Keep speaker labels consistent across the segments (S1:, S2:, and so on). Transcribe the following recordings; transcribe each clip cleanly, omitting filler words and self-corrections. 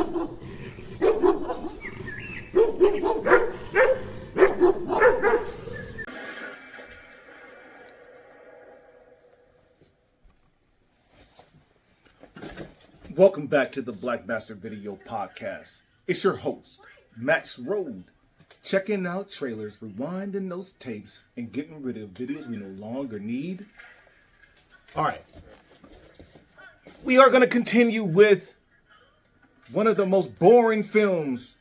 S1: Welcome back to the Black Bastard Video Podcast. It's your host, Max Road, checking out trailers, rewinding those tapes, and getting rid of videos we no longer need. Alright. We are going to continue with one of the most boring films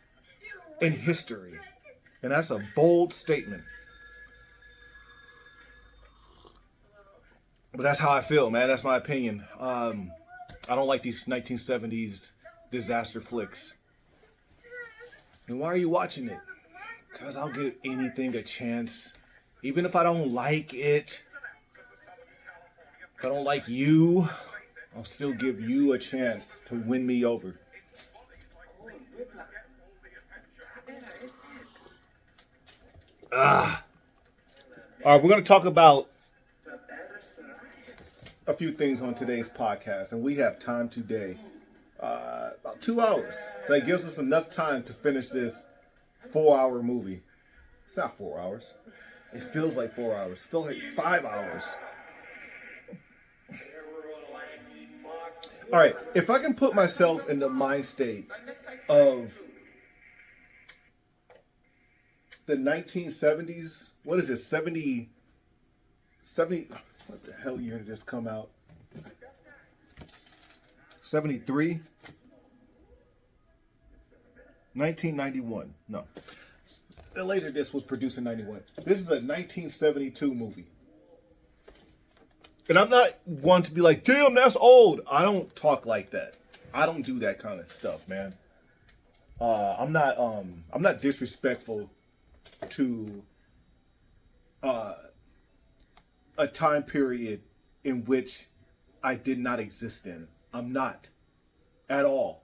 S1: in history. And that's a bold statement. But that's how I feel, man. That's my opinion. I don't like these 1970s disaster flicks. And why are you watching it? Because I'll give anything a chance. Even if I don't like it. If I don't like you, I'll still give you a chance to win me over. Alright, we're going to talk about a few things on today's podcast, and we have time today, about 2 hours, so that gives us enough time to finish this 4-hour movie. It's not 4 hours. It feels like 4 hours. It feels like 5 hours. All right, if I can put myself in the mind state of the 1970s, what is it, 70, what the hell year did this come out? 73? 1991. No. The Laserdisc was produced in 91. This is a 1972 movie. And I'm not one to be like, damn, that's old. I don't talk like that. I don't do that kind of stuff, man. I'm not disrespectful to a time period in which I did not exist in. I'm not at all.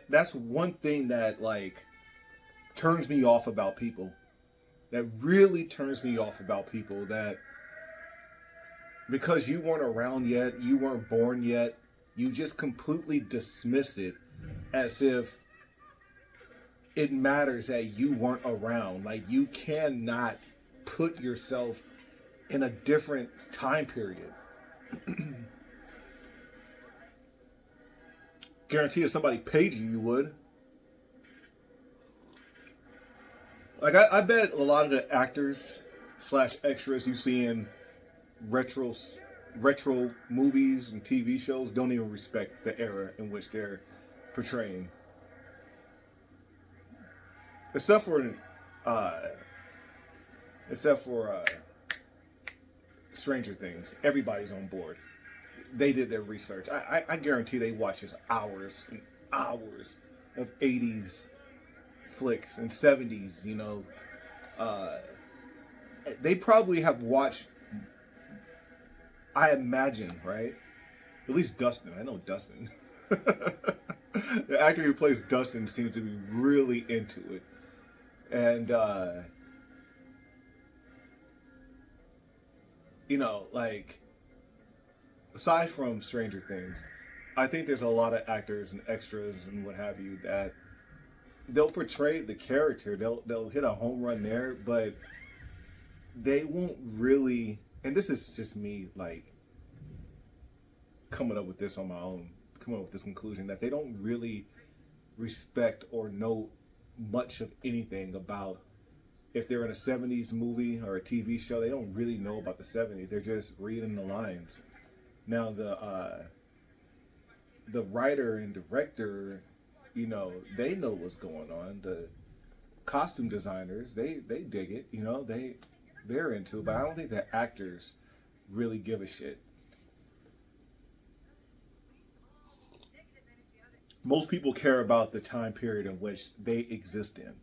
S1: That's one thing that like turns me off about people. That really turns me off about people, that because you weren't around yet, you weren't born yet, you just completely dismiss it as if it matters that you weren't around. Like, you cannot put yourself in a different time period. Guarantee if somebody paid you, you would. Like, I bet a lot of the actors / extras you see in retro movies and TV shows don't even respect the era in which they're portraying. Except for Stranger Things. Everybody's on board. They did their research. I guarantee they watch just hours and hours of 80s flicks and 70s, you know. They probably have watched, I imagine, right? At least Dustin. I know Dustin. The actor who plays Dustin seems to be really into it. And, you know, like, aside from Stranger Things, I think there's a lot of actors and extras and what have you that they'll portray the character. They'll hit a home run there, but they won't really, and this is just me, like, coming up with this on my own, coming up with this conclusion, that they don't really respect or know much of anything about, if they're in a 70s movie or a TV show, they don't really know about the 70s. They're just reading the lines. Now, the writer and director, you know, they know what's going on. The costume designers, they dig it, you know, they're into it, but I don't think the actors really give a shit. Most people care about the time period in which they exist in.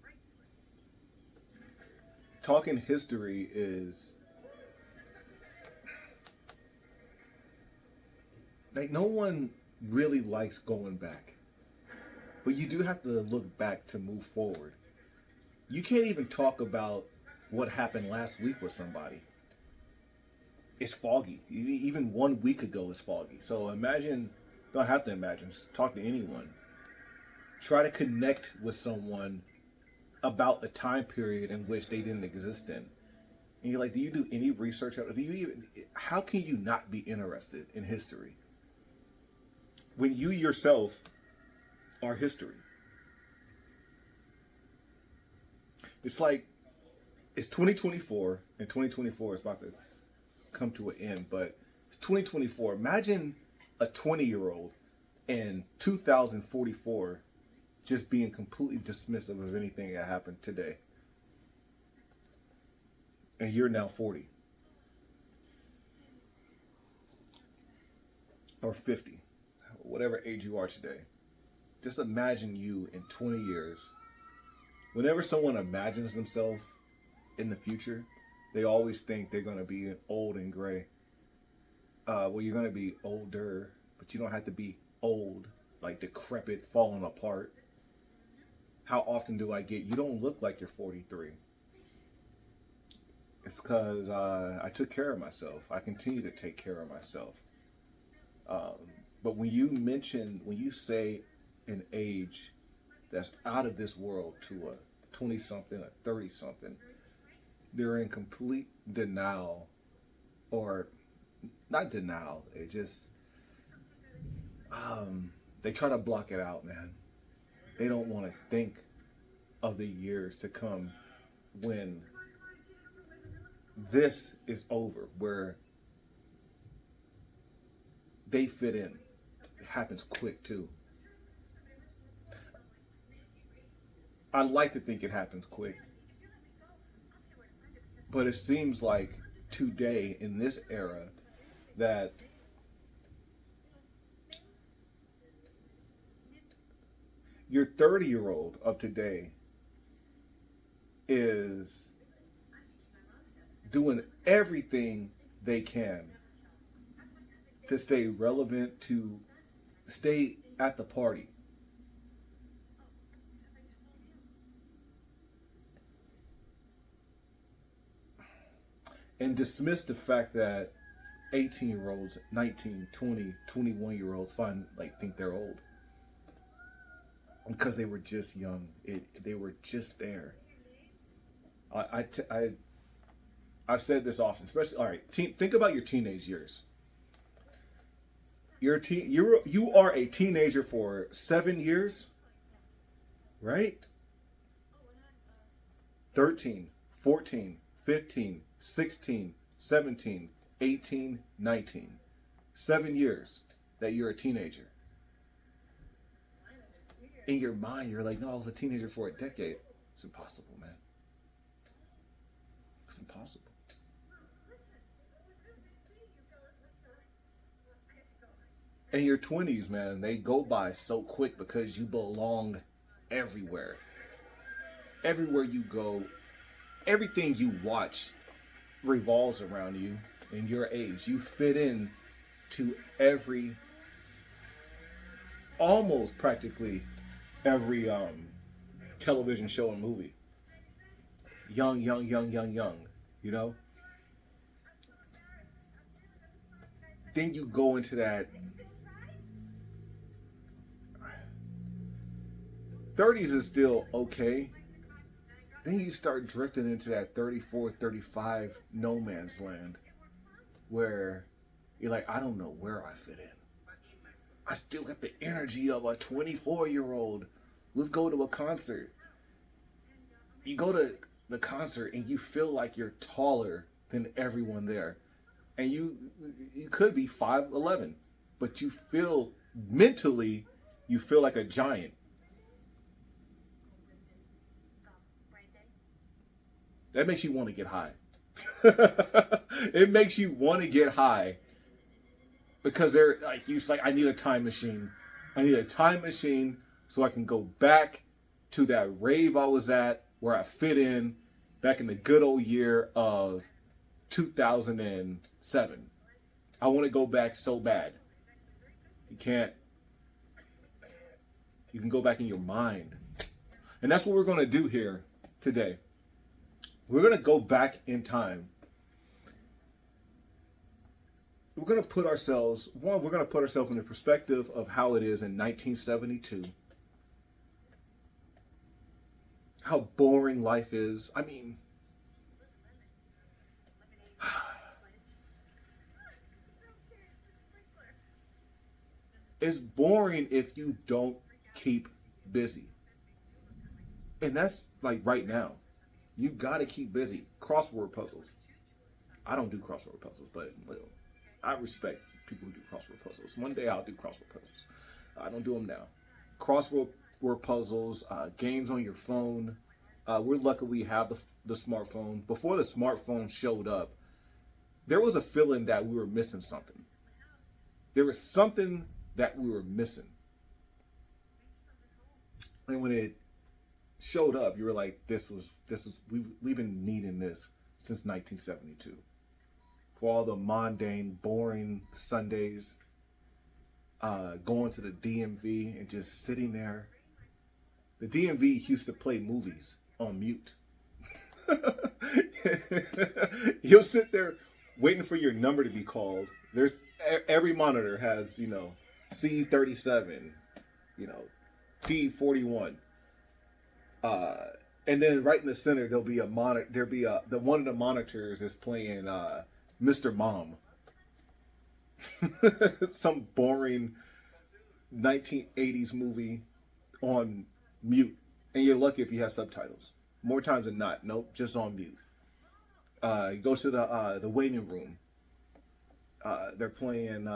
S1: Talking history is, like, no one really likes going back. But you do have to look back to move forward. You can't even talk about what happened last week with somebody. It's foggy. Even 1 week ago is foggy. So imagine, don't have to imagine, just talk to anyone. try to connect with someone about a time period in which they didn't exist in. And you're like, do you do any research? How can you not be interested in history when you yourself are history? It's like, it's 2024, and 2024 is about to come to an end, but it's 2024. Imagine a 20-year-old in 2044 just being completely dismissive of anything that happened today. And you're now 40. Or 50. Whatever age you are today. Just imagine you in 20 years. Whenever someone imagines themselves in the future, they always think they're going to be old and gray. Well, you're going to be older, but you don't have to be old, like decrepit, falling apart. How often do I get, you don't look like you're 43? It's because I took care of myself. I continue to take care of myself. But when you say an age that's out of this world to a 20-something, a 30-something, they're in complete denial, or not denial. It just, they try to block it out, man. They don't want to think of the years to come when this is over, where they fit in. It happens quick too. I like to think it happens quick, but it seems like today, in this era, that your 30-year-old of today is doing everything they can to stay relevant, to stay at the party. And dismiss the fact that 18-year-olds, 19, 20, 21-year-olds think they're old. Because they were just young. They were just there. I've said this often, especially, all right, think about your teenage years. You are a teenager for 7 years, right? 13, 14, 15, 16, 17, 18, 19. 7 years that you're a teenager. In your mind, you're like, no, I was a teenager for a decade. It's impossible, man. It's impossible. And your 20s, man, they go by so quick because you belong everywhere. Everywhere you go, everything you watch revolves around you and your age. You fit in to almost practically every television show and movie. Young, you know? Then you go into that 30s is still okay. Then you start drifting into that 34, 35 no man's land where you're like, I don't know where I fit in. I still got the energy of a 24-year-old. Let's go to a concert. You go to the concert and you feel like you're taller than everyone there. And you could be 5'11", but you feel mentally, you feel like a giant. That makes you want to get high. It makes you want to get high because they're like, I need a time machine. I need a time machine so I can go back to that rave I was at where I fit in back in the good old year of 2007. I want to go back so bad. You can't. You can go back in your mind. And that's what we're going to do here today. We're going to go back in time. We're going to put ourselves in the perspective of how it is in 1972. how boring life is. I mean, it's boring if you don't keep busy. And that's like right now. You gotta keep busy. Crossword puzzles. I don't do crossword puzzles, but well, I respect people who do crossword puzzles. One day I'll do crossword puzzles. I don't do them now. Crossword puzzles, games on your phone. We're lucky we have the smartphone. Before the smartphone showed up, there was a feeling that we were missing something. There was something that we were missing. And when it showed up, you were like, we've been needing this since 1972. For all the mundane, boring Sundays, going to the DMV and just sitting there. The DMV used to play movies on mute. You'll sit there waiting for your number to be called. There's every monitor has, C37, D41. And then right in the center there'll be a monitor. One of the monitors is playing Mr. Mom. Some boring 1980s movie on mute, and you're lucky if you have subtitles. More times than not, nope, just on mute. You go to the waiting room. They're playing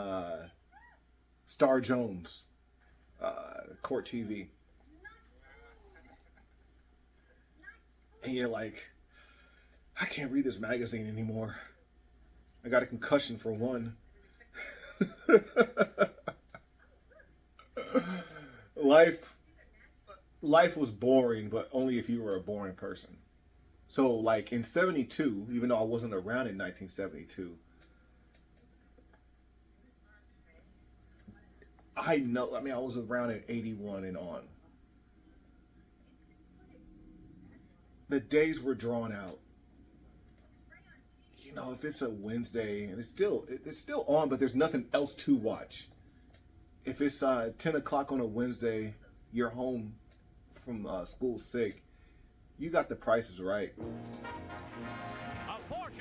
S1: Star Jones, Court TV. And you're like, I can't read this magazine anymore. I got a concussion for one. Life was boring, but only if you were a boring person. So like in 72, even though I wasn't around in 1972, I was around in 81 and on. The days were drawn out. If it's a Wednesday and it's still on, but there's nothing else to watch. If it's 10 o'clock on a Wednesday, you're home from school sick, you got The Price is Right.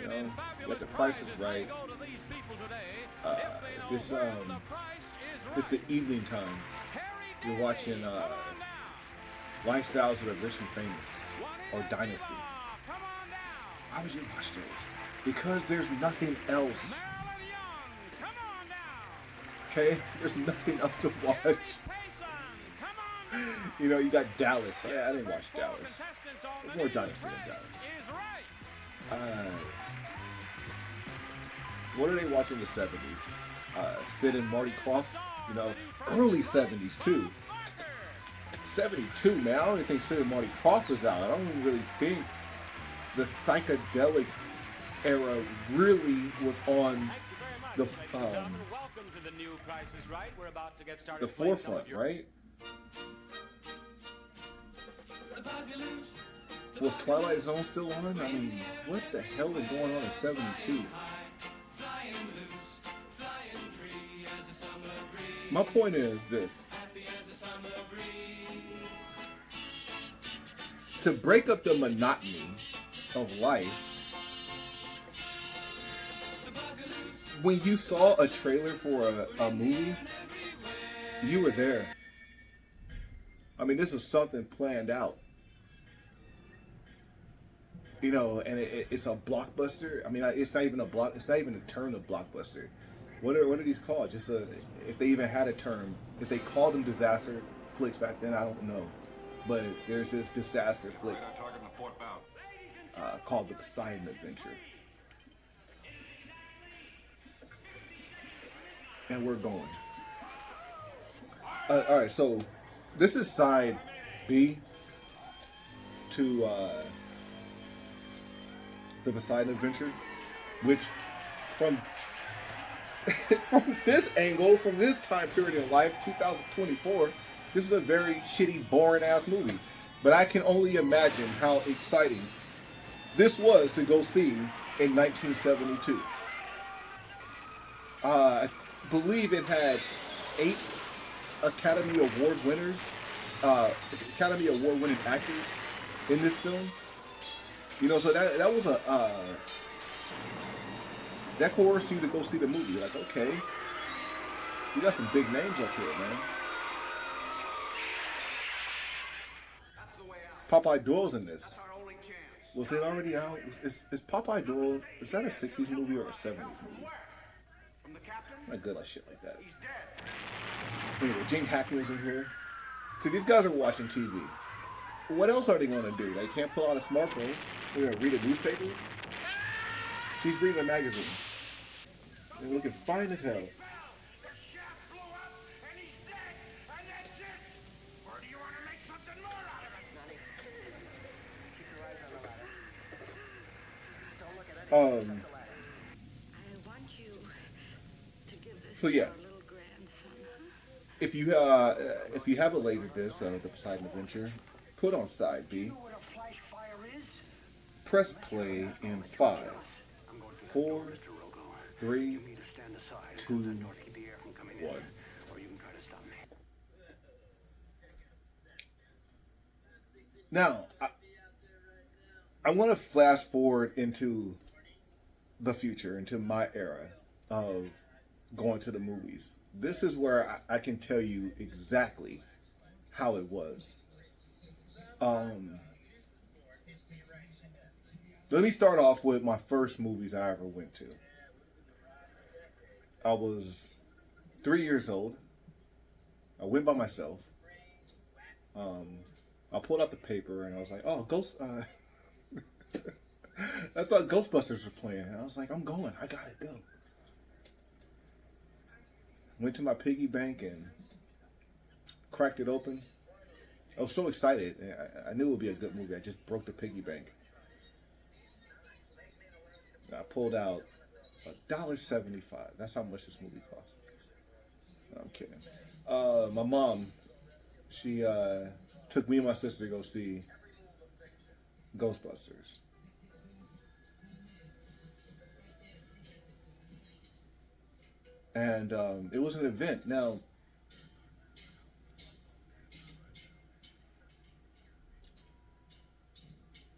S1: You got The Price is Right. If it's the evening time, you're watching Lifestyles of the Rich and Famous or Dynasty. Why would you watch those? Because there's nothing else. Okay? There's nothing else to watch. You got Dallas. Yeah, I didn't watch Dallas. There's more Dynasty than Dallas. What are they watching in the 70s? Sid and Marty Krofft. Early 70s too. 72, man. I don't even think Sid and Marty Krofft was out. I don't even really think the psychedelic era really was on the forefront, right? Was Twilight Zone still on? I mean, what the hell was going on in 72? My point is this. To break up the monotony of life, when you saw a trailer for a movie, you were there. I mean, this was something planned out. And it's a blockbuster. I mean, it's not even a term of blockbuster. What are these called? If they even had a term. If they called them disaster flicks back then, I don't know. But there's this disaster flick called the Poseidon Adventure. And we're going. Alright, so this is side B to the Poseidon Adventure, which from this angle, from this time period in life, 2024, this is a very shitty, boring ass movie. But I can only imagine how exciting this was to go see in 1972. I believe it had 8 Academy Award winners, Academy Award winning actors. in this film. You know, so that was a that coerced you to go see the movie. Like, okay, you got some big names up here, man. Popeye Doyle's in this. Was it already out? Is Popeye Doyle, is that a 60s movie or a 70s movie? I'm not good at shit like that. Anyway, Gene Hackman's in here. See, these guys are watching TV. What else are they going to do? They can't pull out a smartphone. They're going to read a newspaper? She's reading a magazine. They're looking fine as hell. So yeah, if you have a laser disc of the Poseidon Adventure, put on side B. Press play in 5, 4, 3, 2, 1. Now, I want to flash forward into the future, into my era of going to the movies. This is where I can tell you exactly how it was. Let me start off with my first movies I ever went to. I was 3 years old. I went by myself. I pulled out the paper and I was like, "Oh, that's how Ghostbusters was playing." And I was like, "I'm going. I gotta go." Went to my piggy bank and cracked it open. I was so excited. I knew it would be a good movie. I just broke the piggy bank. I pulled out $1.75. That's how much this movie cost. No, I'm kidding. My mom, she took me and my sister to go see Ghostbusters. And it was an event. Now,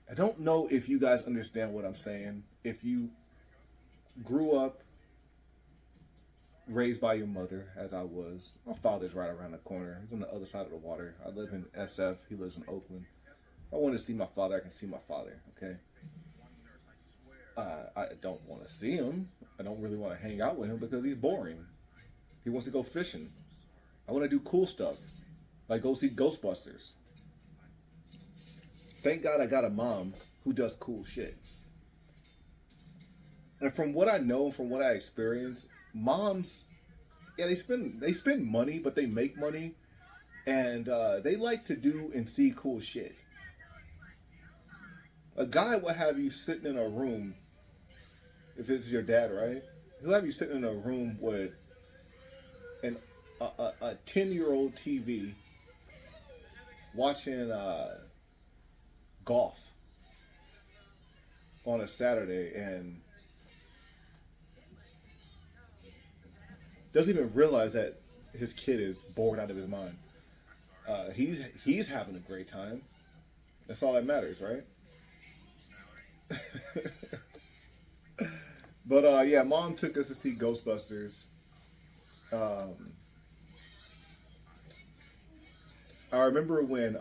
S1: I don't know if you guys understand what I'm saying. If you grew up raised by your mother, as I was, my father's right around the corner. He's on the other side of the water. I live in SF. He lives in Oakland. If I want to see my father, I can see my father, okay? I don't want to see him. I don't really want to hang out with him because he's boring. He wants to go fishing. I want to do cool stuff, like go see Ghostbusters. Thank God I got a mom who does cool shit. And from what I know, from what I experience, moms, yeah, they spend money, but they make money, and they like to do and see cool shit. A guy will have you sitting in a room, if it's your dad, right? He'll have you sitting in a room with a 10-year-old TV watching golf on a Saturday and doesn't even realize that his kid is bored out of his mind. He's having a great time. That's all that matters, right? But yeah, Mom took us to see Ghostbusters. I remember when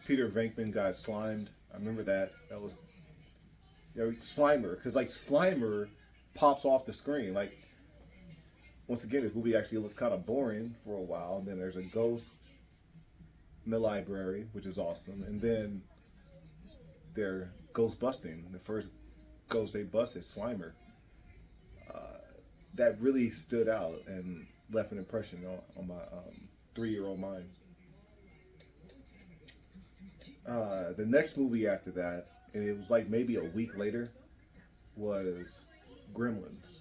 S1: Peter Venkman got slimed. I remember that. That was, you know, Slimer, because like Slimer pops off the screen. Like, once again, this movie actually looks kind of boring for a while. And then there's a ghost in the library, which is awesome. And then they're ghost busting. The first ghost they bust is Slimer. That really stood out and left an impression on my 3-year-old mind. The next movie after that, and it was like maybe a week later, was Gremlins.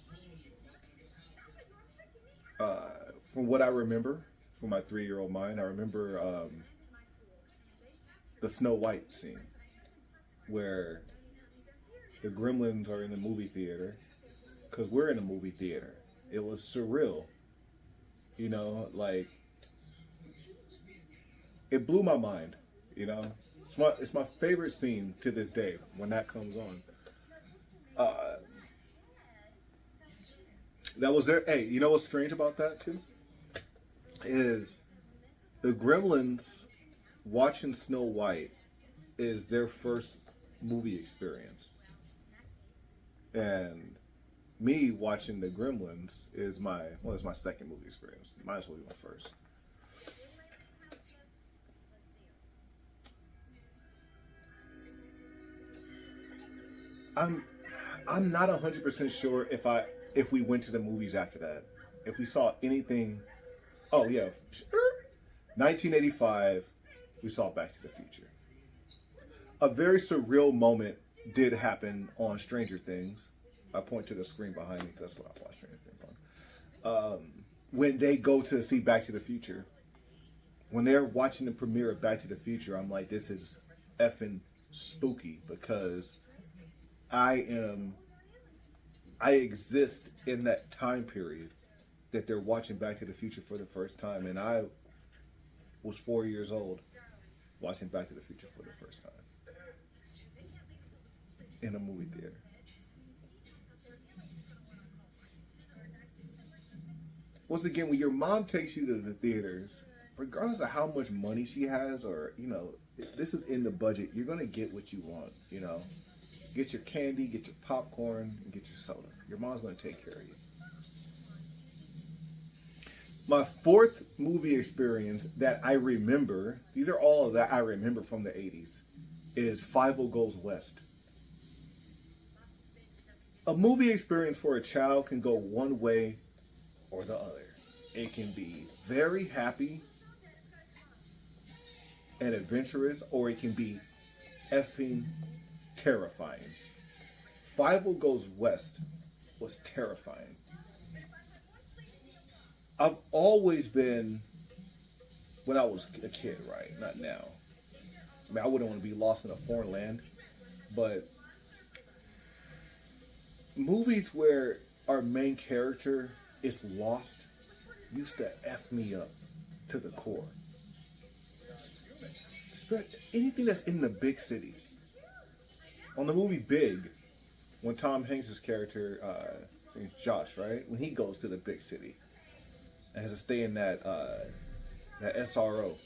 S1: From what I remember, from my 3-year-old mind, I remember the Snow White scene where the Gremlins are in the movie theater, because we're in a movie theater. It was surreal, you know, like, it blew my mind, you know. It's my favorite scene to this day when that comes on. That was there. Hey, you know what's strange about that too? Is the Gremlins watching Snow White is their first movie experience, and me watching the Gremlins is my second movie experience. Might as well be my first. I'm not 100% sure if we went to the movies after that. If we saw anything. Oh yeah, 1985, we saw Back to the Future. A very surreal moment did happen on Stranger Things. I point to the screen behind me because that's what I watch Stranger Things on. When they go to see Back to the Future, when they're watching the premiere of Back to the Future, I'm like, this is effing spooky because I exist in that time period that they're watching Back to the Future for the first time, and I was 4 years old watching Back to the Future for the first time in a movie theater. Once again, when your mom takes you to the theaters, regardless of how much money she has, or this is in the budget, you're gonna get what you want. Get your candy, get your popcorn, and get your soda. Your mom's gonna take care of you. My fourth movie experience that I remember, these are all that I remember from the 80s, is 5 Goes West. A movie experience for a child can go one way or the other. It can be very happy and adventurous, or it can be effing terrifying. 5 Goes West was terrifying. I've always been, when I was a kid, right? Not now. I mean, I wouldn't want to be lost in a foreign land, but movies where our main character is lost used to F me up to the core. Anything that's in the big city. On the movie Big, when Tom Hanks' character, his name's Josh, right? When he goes to the big city and has to stay in that SRO,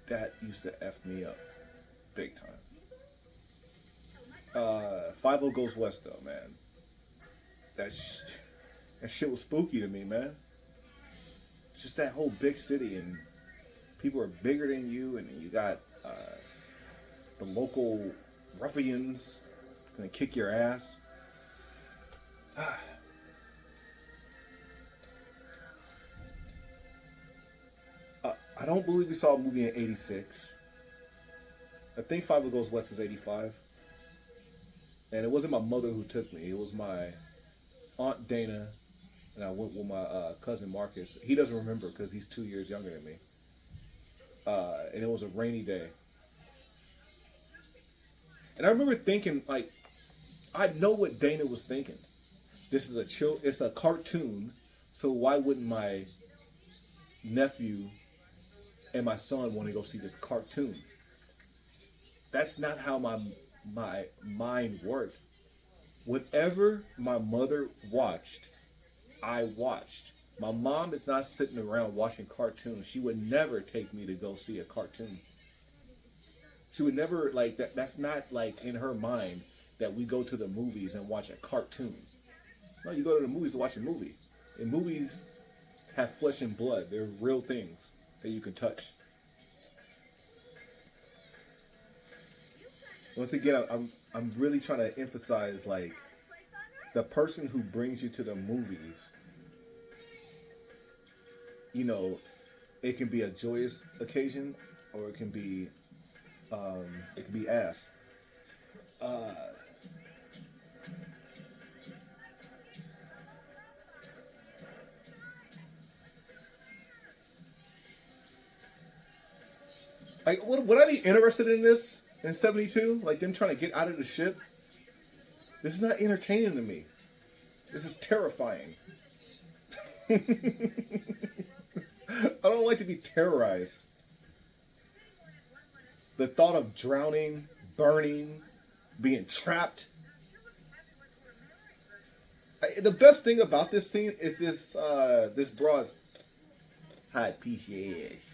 S1: that used to F me up big time. 5 Goes West, though, man. That shit was spooky to me, man. It's just that whole big city, and people are bigger than you, and you got the local ruffians gonna kick your ass. I don't believe we saw a movie in 86. I think 5 Goes West is 85. And it wasn't my mother who took me. It was my Aunt Dana, and I went with my cousin Marcus. He doesn't remember because he's 2 years younger than me. And it was a rainy day. And I remember thinking, like, I know what Dana was thinking. This is it's a cartoon, so why wouldn't my nephew and my son want to go see this cartoon? That's not how my mind worked. Whatever my mother watched, I watched. My mom is not sitting around watching cartoons. She would never take me to go see a cartoon. She would never, like, that's not, like, in her mind that we go to the movies and watch a cartoon. No, you go to the movies to watch a movie. And movies have flesh and blood. They're real things that you can touch. Once again, I'm really trying to emphasize, like, the person who brings you to the movies, it can be a joyous occasion, or it can be ass. Like, would I be interested in this in 72? Like, them trying to get out of the ship? This is not entertaining to me. This is terrifying. I don't like to be terrorized. The thought of drowning, burning, being trapped. The best thing about this scene is this broad's hot piece of ass.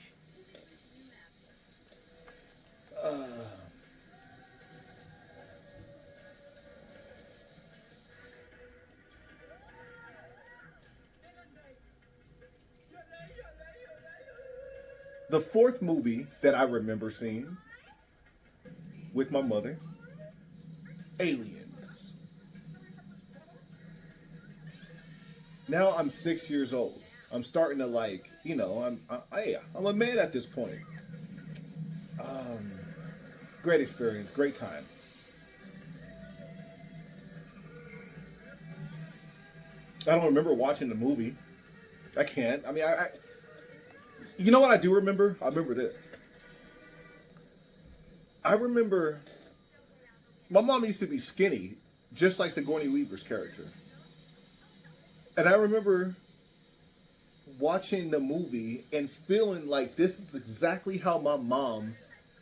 S1: The fourth movie that I remember seeing with my mother, Aliens. Now I'm 6 years old. I'm starting to like, you know, I'm a man at this point. Great experience, great time. I don't remember watching the movie. I can't. I mean, you know what I do remember? I remember this. I remember my mom used to be skinny, just like Sigourney Weaver's character. And I remember watching the movie and feeling like this is exactly how my mom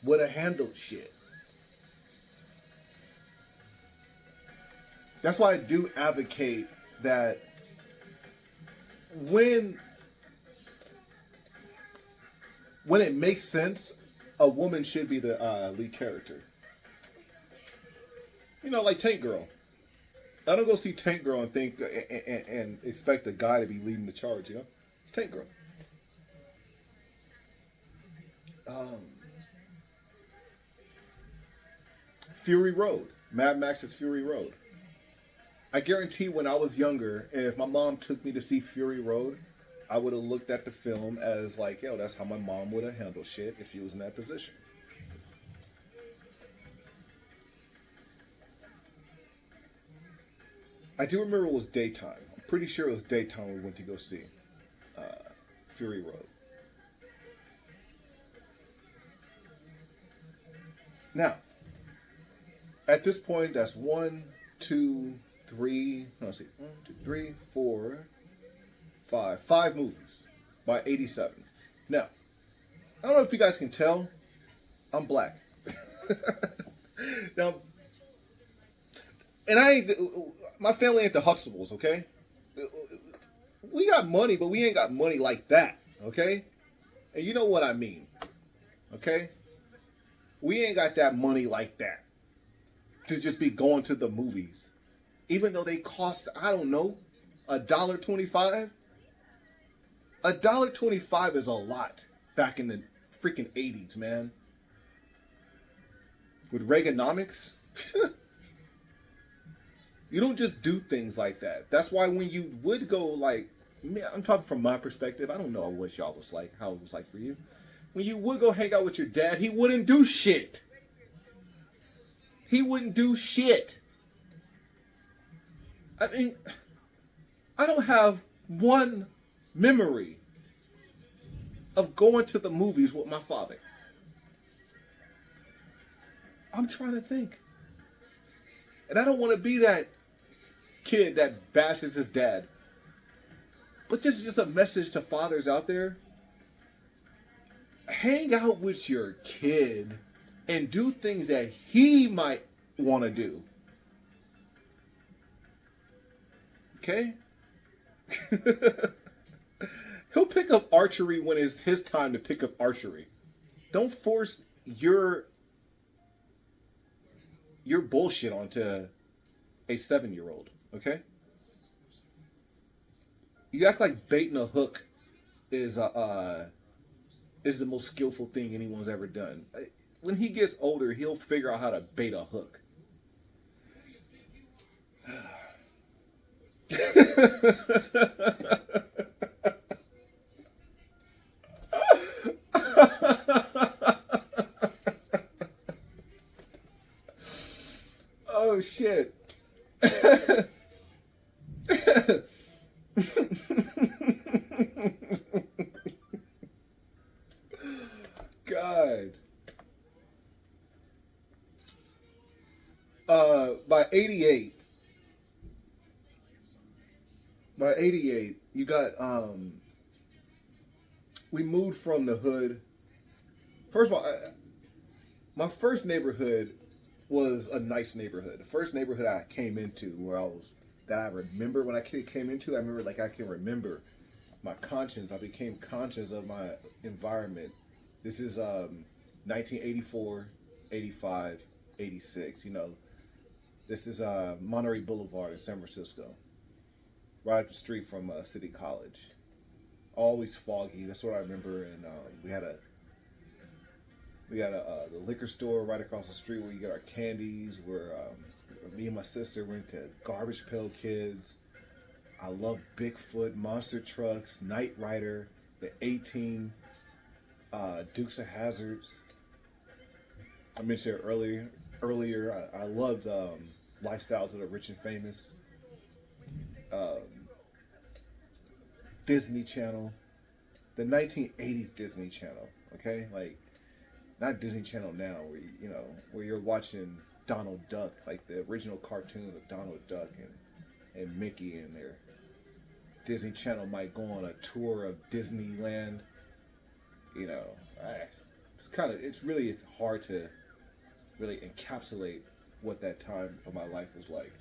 S1: would have handled shit. That's why I do advocate that when it makes sense, a woman should be the lead character. You know, like Tank Girl. I don't go see Tank Girl and think and expect a guy to be leading the charge. You know, it's Tank Girl. Fury Road, Mad Max's Fury Road. I guarantee when I was younger, if my mom took me to see Fury Road, I would have looked at the film as like, yo, that's how my mom would have handled shit if she was in that position. I do remember it was daytime. I'm pretty sure it was daytime we went to go see Fury Road. Now, at this point, that's 1, 2, 3, let's see, 1, 2, 3, 4, 5. 5 movies by 87. Now, I don't know if you guys can tell, I'm black. Now, and my family ain't the Huxtables, okay? We got money, but we ain't got money like that, okay? And you know what I mean, okay? We ain't got that money like that to just be going to the movies. Even though they cost, I don't know, $1.25? $1.25 is a lot back in the freaking 80s, man. With Reaganomics, you don't just do things like that. That's why when you would go, like, man, I'm talking from my perspective. I don't know what y'all was like, how it was like for you. When you would go hang out with your dad, he wouldn't do shit. He wouldn't do shit. I mean, I don't have one memory of going to the movies with my father. I'm trying to think. And I don't want to be that kid that bashes his dad. But this is just a message to fathers out there. Hang out with your kid and do things that he might want to do. Okay? He'll pick up archery when it's his time to pick up archery. Don't force your bullshit onto a 7-year-old, okay? You act like baiting a hook is the most skillful thing anyone's ever done. When he gets older, he'll figure out how to bait a hook. Oh shit. God. By 88, you got, we moved from the hood. First of all, my first neighborhood was a nice neighborhood. The first neighborhood I came into that I remember when I came into, I remember like I can remember my conscience. I became conscious of my environment. This is 1984, 85, 86. You know, this is Monterey Boulevard in San Francisco, right up the street from City College. Always foggy. That's what I remember. And we had the liquor store right across the street where you get our candies. Where me and my sister went to Garbage Pail Kids. I love Bigfoot, monster trucks, Knight Rider, the 18, Dukes of Hazzards. I mentioned it earlier. I loved Lifestyles of the Rich and Famous. Disney Channel, the 1980s Disney Channel. Okay, like not Disney Channel now, where you're watching Donald Duck, like the original cartoons of Donald Duck and Mickey in there. Disney Channel might go on a tour of Disneyland. You know, it's hard to really encapsulate what that time of my life was like.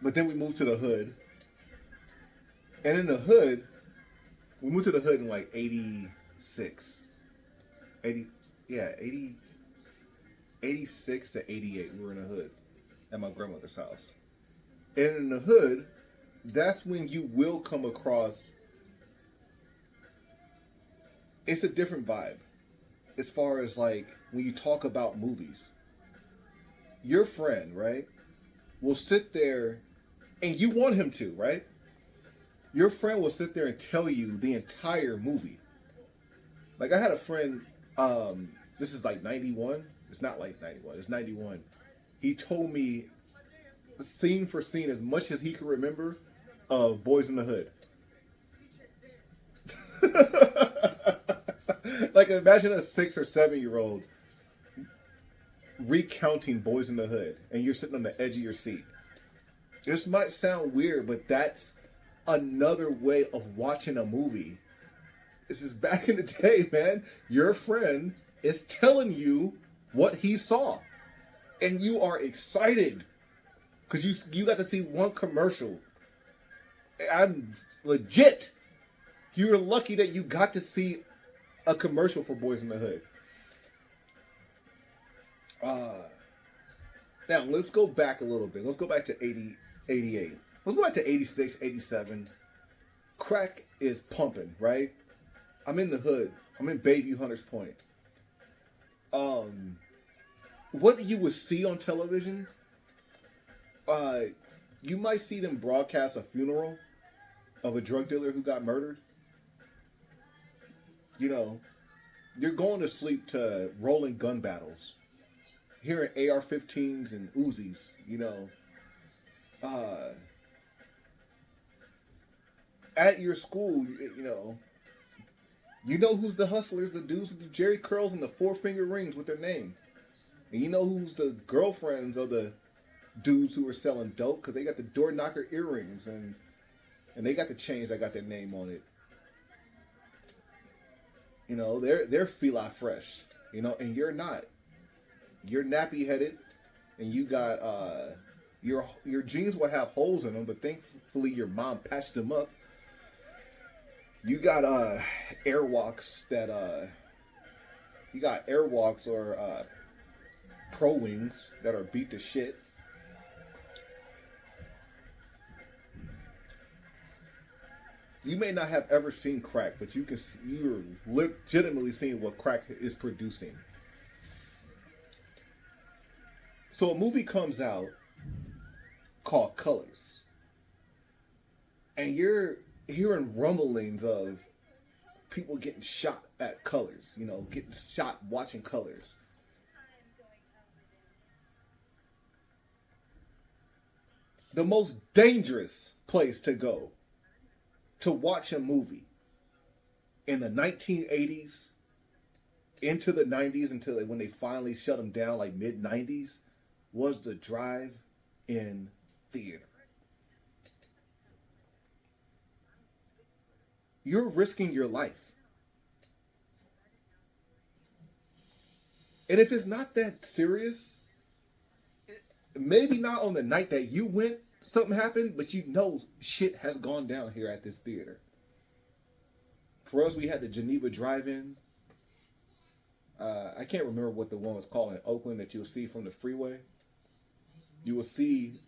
S1: But then we moved to the hood. And in the hood, we moved to the hood in like 86. 86 to 88, we were in the hood at my grandmother's house. And in the hood, that's when you will come across, it's a different vibe as far as like when you talk about movies. Your friend, right, will sit there, and you want him to, right? Your friend will sit there and tell you the entire movie. Like I had a friend, this is like 91. It's not like 91, it's 91. He told me scene for scene as much as he could remember of Boys in the Hood. Like imagine a 6 or 7-year-old recounting Boys in the Hood and you're sitting on the edge of your seat. This might sound weird, but that's another way of watching a movie. This is back in the day, man. Your friend is telling you what he saw. And you are excited because you got to see one commercial. I'm legit. You're lucky that you got to see a commercial for Boys in the Hood. Now, let's go back a little bit. Let's go back to 80, 88. Let's go back to 86, 87. Crack is pumping, right? I'm in the hood. I'm in Bayview, Hunters Point. What you would see on television, you might see them broadcast a funeral of a drug dealer who got murdered. You know, you're going to sleep to rolling gun battles, hearing AR-15s and Uzis, you know. At your school, you know who's the hustlers, the dudes with the Jerry curls and the 4-finger rings with their name. And you know who's the girlfriends of the dudes who are selling dope because they got the door knocker earrings and they got the chains that got their name on it. You know, they're feel fresh, and you're not. You're nappy headed and you got your jeans will have holes in them, but thankfully your mom patched them up. You got airwalks or pro wings that are beat to shit. You may not have ever seen crack, but you're legitimately seeing what crack is producing. So a movie comes out called Colors, and you're hearing rumblings of people getting shot at Colors, getting shot watching Colors. The most dangerous place to go to watch a movie in the 1980s into the 90s until when they finally shut them down, like mid-90s, was the drive-in theater. You're risking your life. And if it's not that serious, maybe not on the night that you went, something happened, but you know shit has gone down here at this theater. For us, we had the Geneva Drive-In. I can't remember what the one was called in Oakland that you'll see from the freeway. You will see,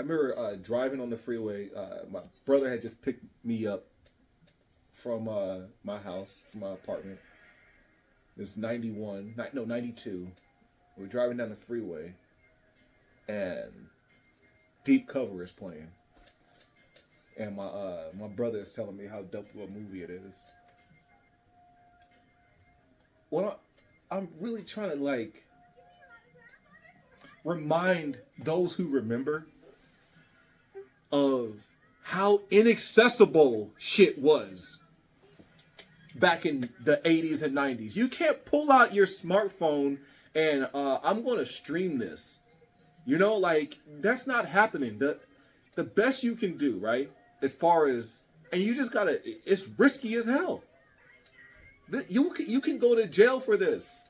S1: I remember driving on the freeway. My brother had just picked me up from my house, from my apartment. It's 92. We're driving down the freeway, and Deep Cover is playing. And my brother is telling me how dope of a movie it is. Well, I'm really trying to like remind those who remember of how inaccessible shit was back in the 80s and 90s. You can't pull out your smartphone and I'm going to stream this. You know, like, that's not happening. The best you can do, right, as far as, and you just got to, it's risky as hell. You can go to jail for this.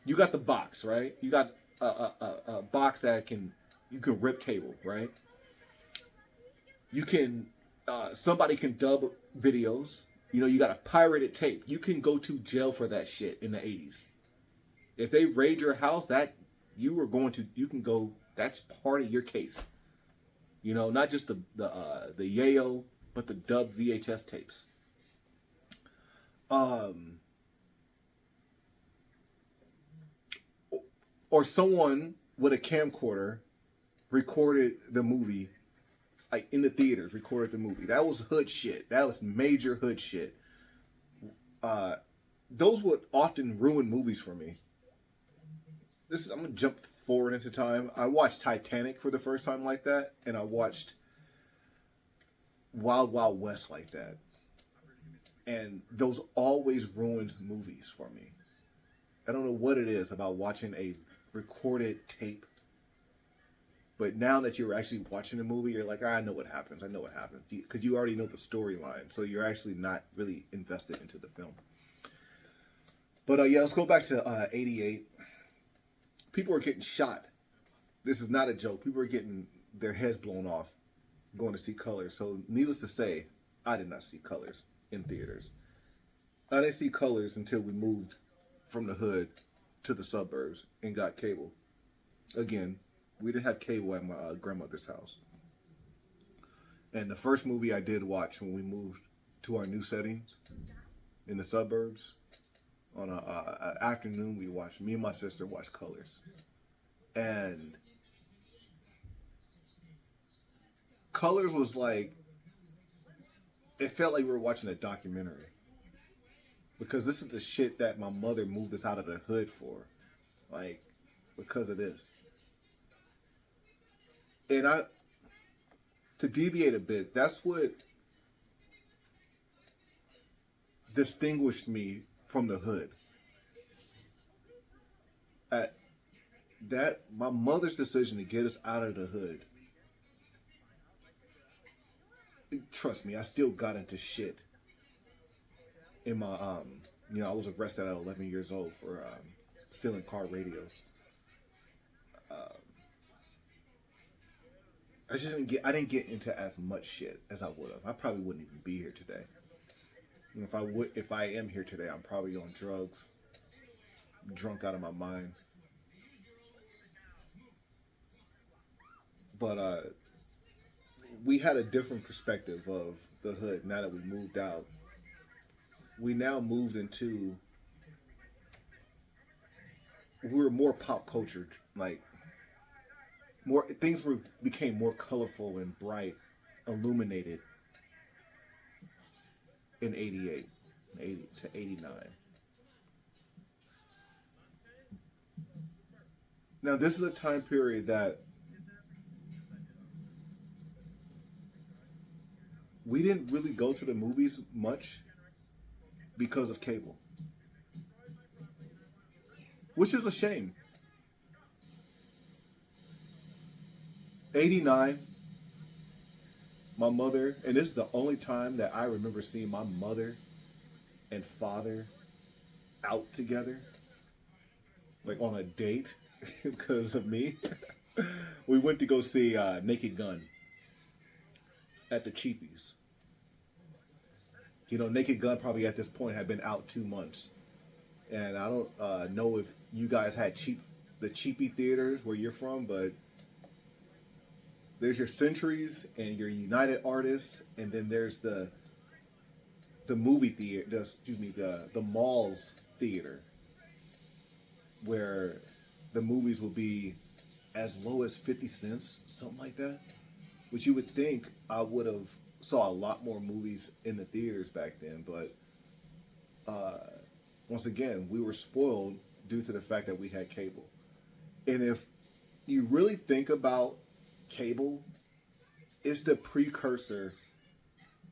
S1: You got the box, right? You got a box that you can rip cable, right? You can, somebody can dub videos. You know, you got a pirated tape. You can go to jail for that shit in the 80s. If they raid your house, you can go, that's part of your case. You know, not just the yayo, but the dub VHS tapes. Or someone with a camcorder recorded the movie, like in the theaters, recorded the movie. That was hood shit. That was major hood shit. Those would often ruin movies for me. I'm gonna jump forward into time. I watched Titanic for the first time like that, and I watched Wild Wild West like that. And those always ruined movies for me. I don't know what it is about watching a recorded tape. But now that you're actually watching the movie, you're like, I know what happens. I know what happens. Because you already know the storyline. So you're actually not really invested into the film. But yeah, let's go back to 88. People are getting shot. This is not a joke. People are getting their heads blown off going to see Colors. So needless to say, I did not see Colors in theaters. I didn't see Colors until we moved from the hood to the suburbs and got cable. Again, we didn't have cable at my grandmother's house. And the first movie I did watch when we moved to our new settings in the suburbs, on an afternoon, me and my sister watched Colors. And Colors was like, it felt like we were watching a documentary. Because this is the shit that my mother moved us out of the hood for. Like, because of this. And to deviate a bit, that's what distinguished me from the hood. My mother's decision to get us out of the hood. Trust me, I still got into shit. In my, I was arrested at 11 years old for stealing car radios. I didn't get into as much shit as I would have. I probably wouldn't even be here today. If I am here today, I'm probably on drugs, drunk out of my mind. But we had a different perspective of the hood now that we moved out. We now moved into, we were more pop culture, like more things became more colorful and bright, illuminated in 88, 80 to 89. Now this is a time period that we didn't really go to the movies much because of cable. Which is a shame. 89, my mother, and this is the only time that I remember seeing my mother and father out together. like on a date because of me. We went to go see Naked Gun at the Cheapies. You know, Naked Gun probably at this point had been out 2 months, and I don't know if you guys had the cheapy theaters where you're from, but there's your Centuries and your United Artists, and then there's the movie theater, the malls theater, where the movies will be as low as 50 cents, something like that. Which you would think I would have saw a lot more movies in the theaters back then, but once again, we were spoiled due to the fact that we had cable. And if you really think about cable, it's the precursor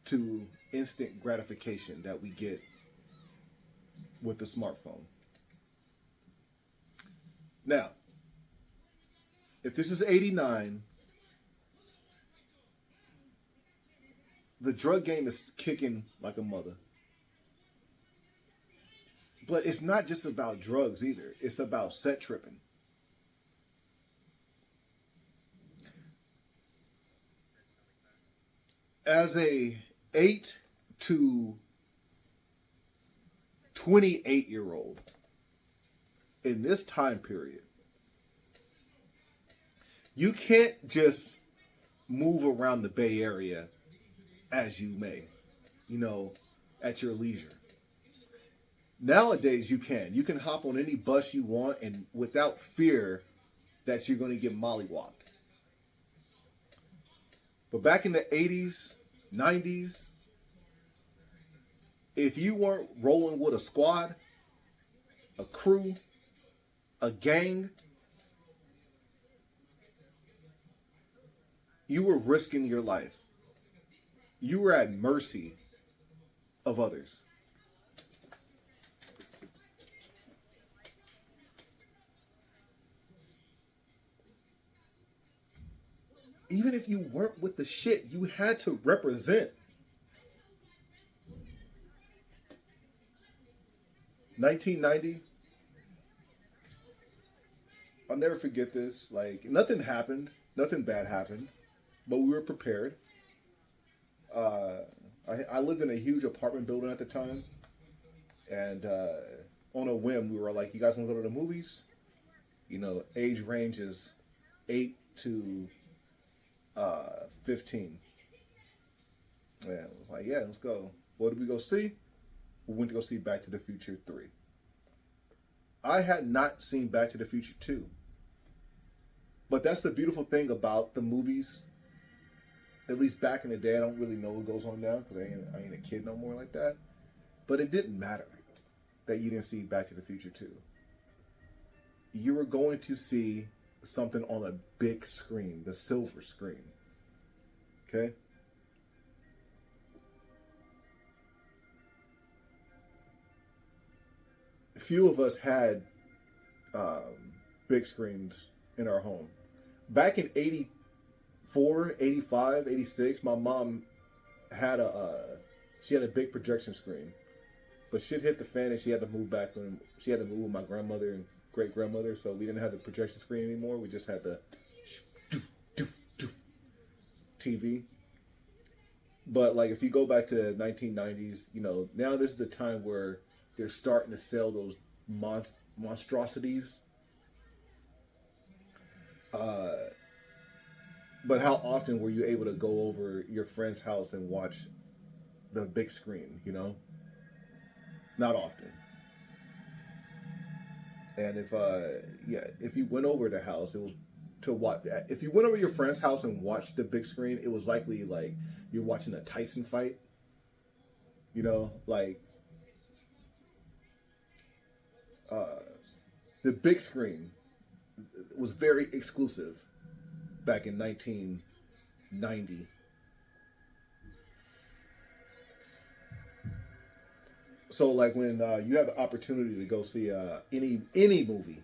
S1: to instant gratification that we get with the smartphone. Now, if this is 89, the drug game is kicking like a mother. But it's not just about drugs either. It's about set tripping. As a 8 to 28-year-old in this time period, you can't just move around the Bay Area as you may, at your leisure. Nowadays, you can. You can hop on any bus you want and without fear that you're going to get mollywopped. But back in the 80s, 90s, if you weren't rolling with a squad, a crew, a gang, you were risking your life. You were at mercy of others. Even if you weren't with the shit, you had to represent. 1990, I'll never forget this. Like, nothing happened. Nothing bad happened. But we were prepared. I lived in a huge apartment building at the time. And on a whim, we were like, you guys want to go to the movies? Age range is 8 to 15. Yeah, it was like, yeah, let's go. What did we go see? We went to go see Back to the Future 3. I had not seen Back to the Future 2. But that's the beautiful thing about the movies. At least back in the day, I don't really know what goes on now because I ain't a kid no more like that. But it didn't matter that you didn't see Back to the Future 2. You were going to see something on a big screen, the silver screen. Okay? Few of us had big screens in our home. Back in 84, 85, 86, my mom had she had a big projection screen. But shit hit the fan and she had to move back when she had to move with my grandmother and great grandmother, so we didn't have the projection screen anymore. We just had the TV. But like if you go back to 1990s, now this is the time where they're starting to sell those monstrosities. But how often were you able to go over your friend's house and watch the big screen, Not often. And if you went over the house, it was to watch. If you went over your friend's house and watched the big screen, it was likely like you're watching a Tyson fight. The big screen was very exclusive back in 1990. So like when you have the opportunity to go see any movie,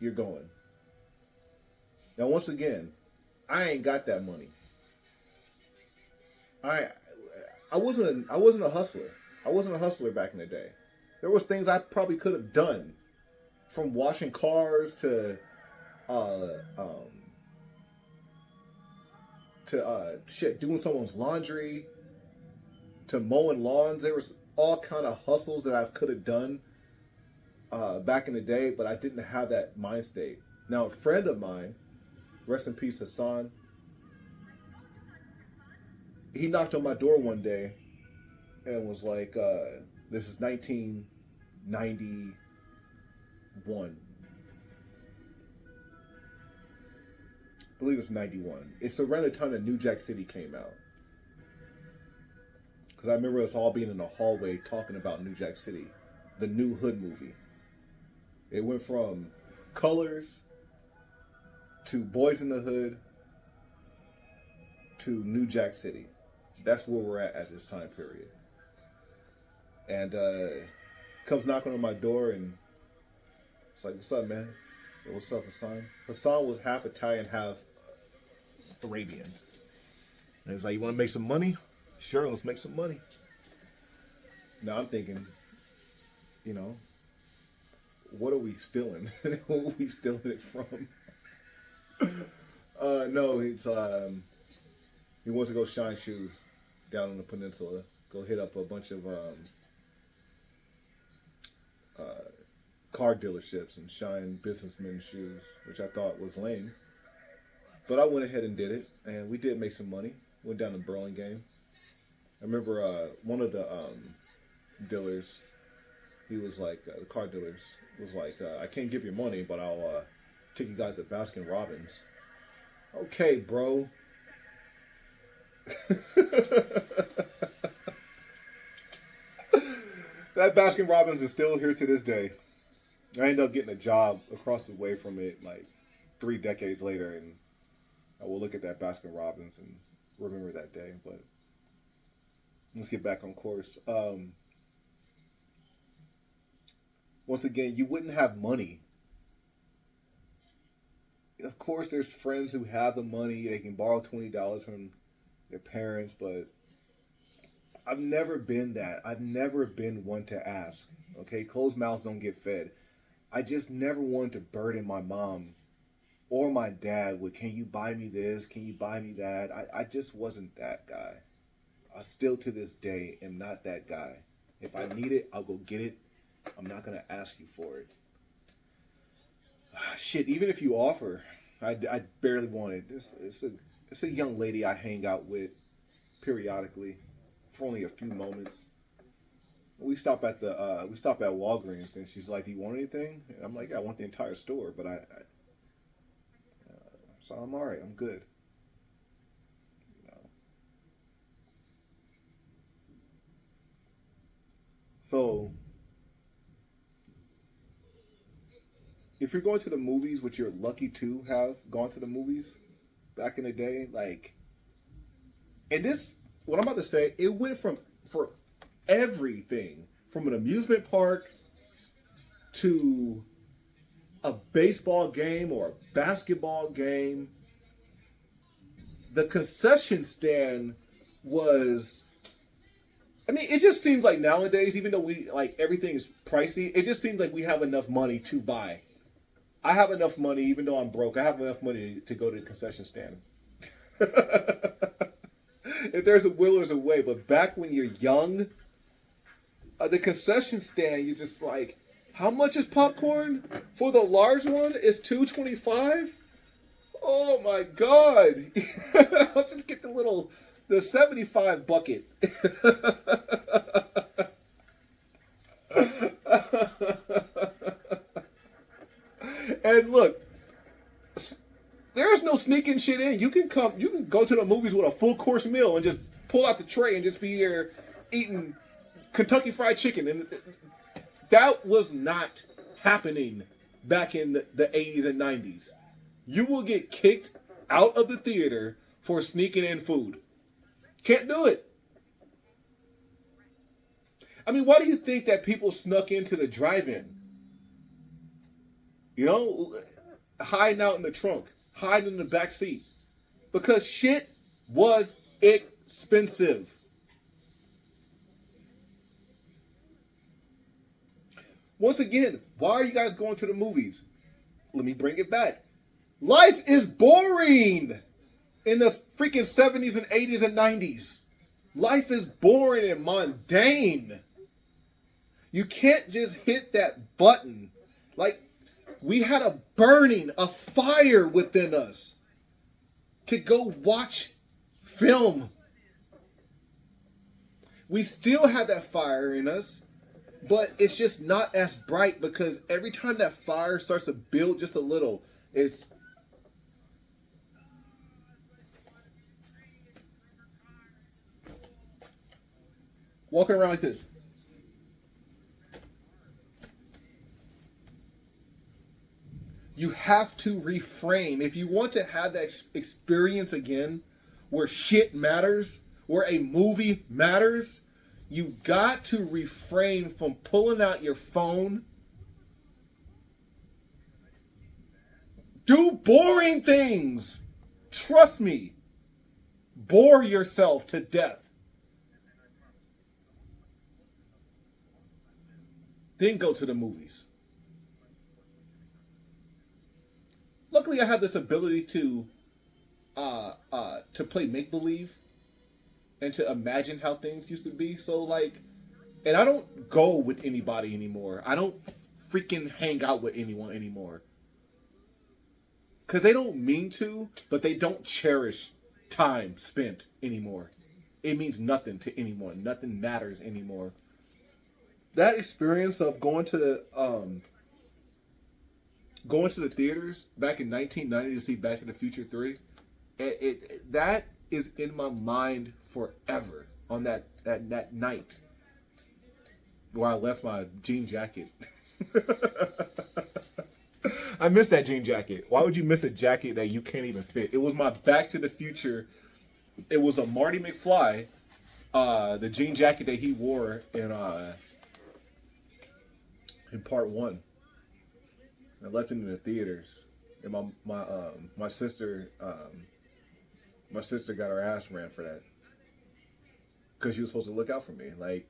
S1: you're going. Now once again, I ain't got that money. I wasn't a hustler. I wasn't a hustler back in the day. There was things I probably could have done, from washing cars to doing someone's laundry, to mowing lawns. There was all kind of hustles that I could have done back in the day, but I didn't have that mind state. Now, a friend of mine, rest in peace, Hassan, he knocked on my door one day and was like, this is 1991. I believe it's 91. It's around the time that New Jack City came out. Because I remember us all being in the hallway talking about New Jack City, the new Hood movie. It went from Colors to Boys in the Hood to New Jack City. That's where we're at this time period. And comes knocking on my door and it's like, what's up, man? What's up, Hassan? Hassan was half Italian, half Arabian. And he was like, you want to make some money? Sure, let's make some money. Now I'm thinking, you know, what are we stealing? What are we stealing it from? No, it's he wants to go shine shoes down on the peninsula. Go hit up a bunch of car dealerships and shine businessmen shoes, which I thought was lame. But I went ahead and did it, and we did make some money. Went down to Burlingame. I remember one of the dealers, he was like, the car dealers was like, I can't give you money, but I'll take you guys to Baskin Robbins. Okay, bro. That Baskin Robbins is still here to this day. I ended up getting a job across the way from it like 3 decades later, and I will look at that Baskin Robbins and remember that day. But let's get back on course. Once again, you wouldn't have money. Of course, there's friends who have the money. They can borrow $20 from their parents, but I've never been that. I've never been one to ask. Okay, closed mouths don't get fed. I just never wanted to burden my mom or my dad with, can you buy me this? Can you buy me that? I just wasn't that guy. I still to this day am not that guy. If I need it, I'll go get it. I'm not going to ask you for it. Shit, even if you offer, I barely want it. It's a young lady I hang out with periodically for only a few moments. We stop at Walgreens, and she's like, "Do you want anything?" And I'm like, "Yeah, I want the entire store, but so I'm all right. I'm good." You know. So, if you're going to the movies, which you're lucky to have gone to the movies back in the day, like, and this, what I'm about to say, it went for everything, from an amusement park to a baseball game or a basketball game. The concession stand was, I mean, it just seems like nowadays, even though we, like, everything is pricey, it just seems like we have enough money to buy. I have enough money, even though I'm broke, I have enough money to go to the concession stand. If there's a will, there's a way. But back when you're young, the concession stand, you're just like, how much is popcorn? For the large one, it's $2.25? Oh my God. I'll just get the 75 bucket. And look, there's no sneaking shit in. You can go to the movies with a full course meal and just pull out the tray and just be here eating Kentucky Fried Chicken. And that was not happening back in the 80s and 90s. You will get kicked out of the theater for sneaking in food. Can't do it. I mean, why do you think that people snuck into the drive-in? You know, hiding out in the trunk, hiding in the back seat. Because shit was expensive. Once again, why are you guys going to the movies? Let me bring it back. Life is boring in the freaking 70s and 80s and 90s. Life is boring and mundane. You can't just hit that button. Like, we had a burning, a fire within us to go watch film. We still have that fire in us, but it's just not as bright because every time that fire starts to build just a little, it's walking around like this. You have to reframe. If you want to have that experience again, where shit matters, where a movie matters, you got to refrain from pulling out your phone. Do boring things. Trust me. Bore yourself to death. Then go to the movies. Luckily, I have this ability to play make-believe and to imagine how things used to be. So, like, and I don't go with anybody anymore. I don't freaking hang out with anyone anymore. Because they don't mean to, but they don't cherish time spent anymore. It means nothing to anyone. Nothing matters anymore. That experience of going to the theaters back in 1990 to see Back to the Future 3, that is in my mind forever. On that night where I left my jean jacket. I miss that jean jacket. Why would you miss a jacket that you can't even fit? It was my Back to the Future. It was a Marty McFly, the jean jacket that he wore in part 1. I left it in the theaters, and my sister got her ass ran for that because she was supposed to look out for me. Like,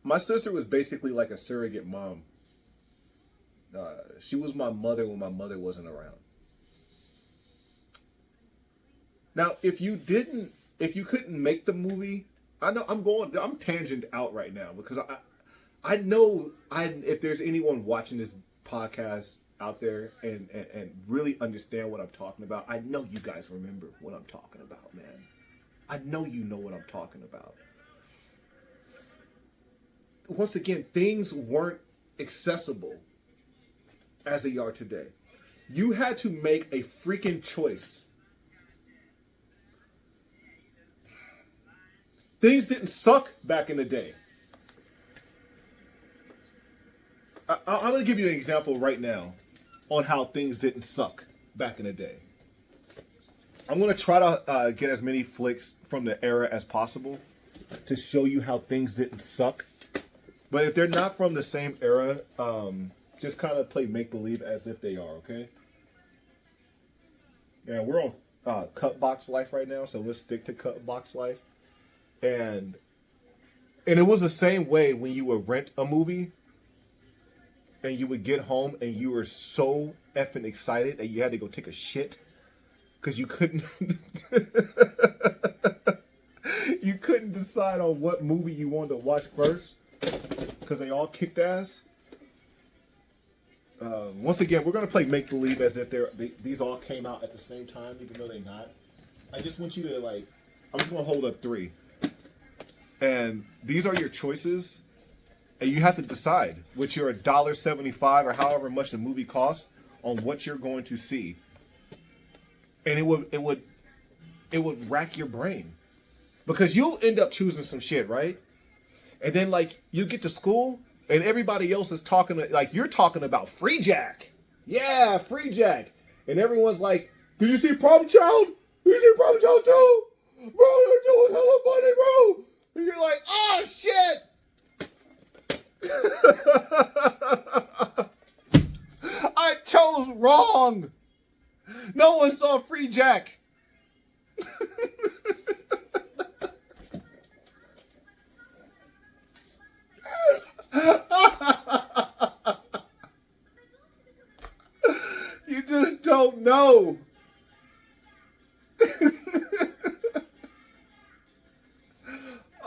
S1: my sister was basically like a surrogate mom. She was my mother when my mother wasn't around. Now, if you couldn't make the movie, I'm tangent out right now because I know if there's anyone watching this podcast out there and really understand what I'm talking about, I know you guys remember what I'm talking about, man. I know you know what I'm talking about. Once again, things weren't accessible as they are today. You had to make a freaking choice. Things didn't suck back in the day. I'm going to give you an example right now on how things didn't suck back in the day. I'm going to try to get as many flicks from the era as possible to show you how things didn't suck. But if they're not from the same era, just kind of play make-believe as if they are, okay? Yeah, we're on Cut Box Life right now, so let's stick to Cut Box Life. And it was the same way when you would rent a movie and you would get home and you were so effing excited that you had to go take a shit because you couldn't you couldn't decide on what movie you wanted to watch first because they all kicked ass. Once again, we're going to play make-believe as if these all came out at the same time, even though they're not. I just want you to, like, I'm just going to hold up 3. And these are your choices. And you have to decide with your $1.75 or however much the movie costs on what you're going to see. And it would rack your brain. Because you'll end up choosing some shit, right? And then, like, you get to school and everybody else is talking, like, you're talking about Free Jack. Yeah, Free Jack. And everyone's like, did you see Problem Child? Did you see Problem Child too? Bro, you're doing hella funny, bro. And you're like, oh, shit. I chose wrong. No one saw Free Jack. no.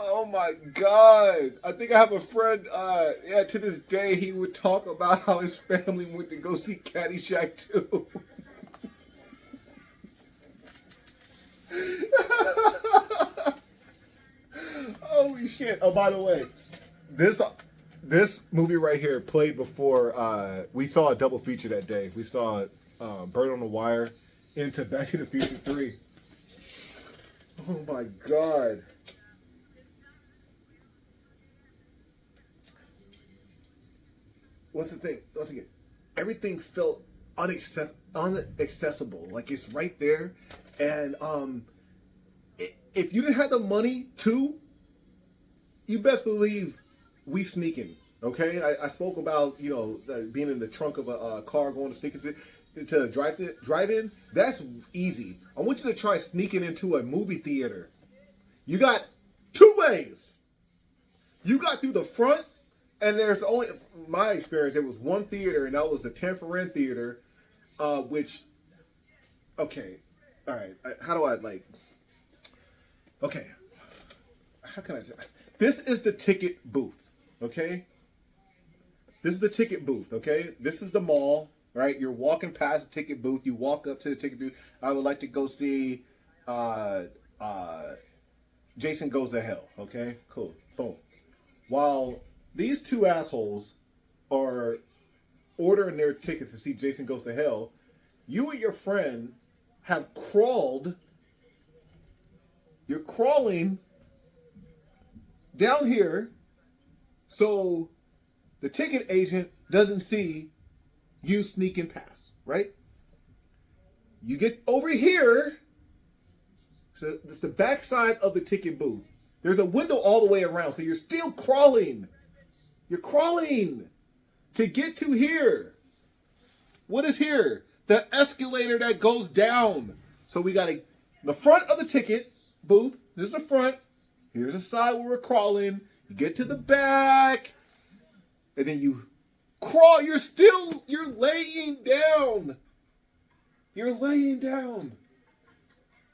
S1: Oh my God. I think I have a friend, yeah, to this day, he would talk about how his family went to go see Caddyshack 2. Holy shit. Oh, by the way, this movie right here played before, we saw a double feature that day. We saw Bird on the Wire into Back to the Future 3. Oh my God. What's the thing? Once again, everything felt unaccessible. Like it's right there. And if you didn't have the money to, you best believe we sneaking. Okay, I spoke about, you know, being in the trunk of a car going to sneak to drive in. That's easy. I want you to try sneaking into a movie theater. You got two ways. You got through the front, and there's only, my experience, there was one theater, and that was the 10 for Rent Theater, which, okay, all right, how do I, like, okay, how can I, this is the ticket booth, okay? This is the ticket booth, okay? This is the mall, right? You're walking past the ticket booth. You walk up to the ticket booth. I would like to go see Jason Goes to Hell, okay? Cool, boom. While these two assholes are ordering their tickets to see Jason Goes to Hell, you and your friend have crawled. You're crawling down here so the ticket agent doesn't see you sneaking past, right? You get over here. So it's the backside of the ticket booth. There's a window all the way around, so you're still crawling. You're crawling to get to here. What is here? The escalator that goes down. So we got the front of the ticket booth. There's the front. Here's the side where we're crawling. You get to the back. And then you crawl. You're laying down. You're laying down.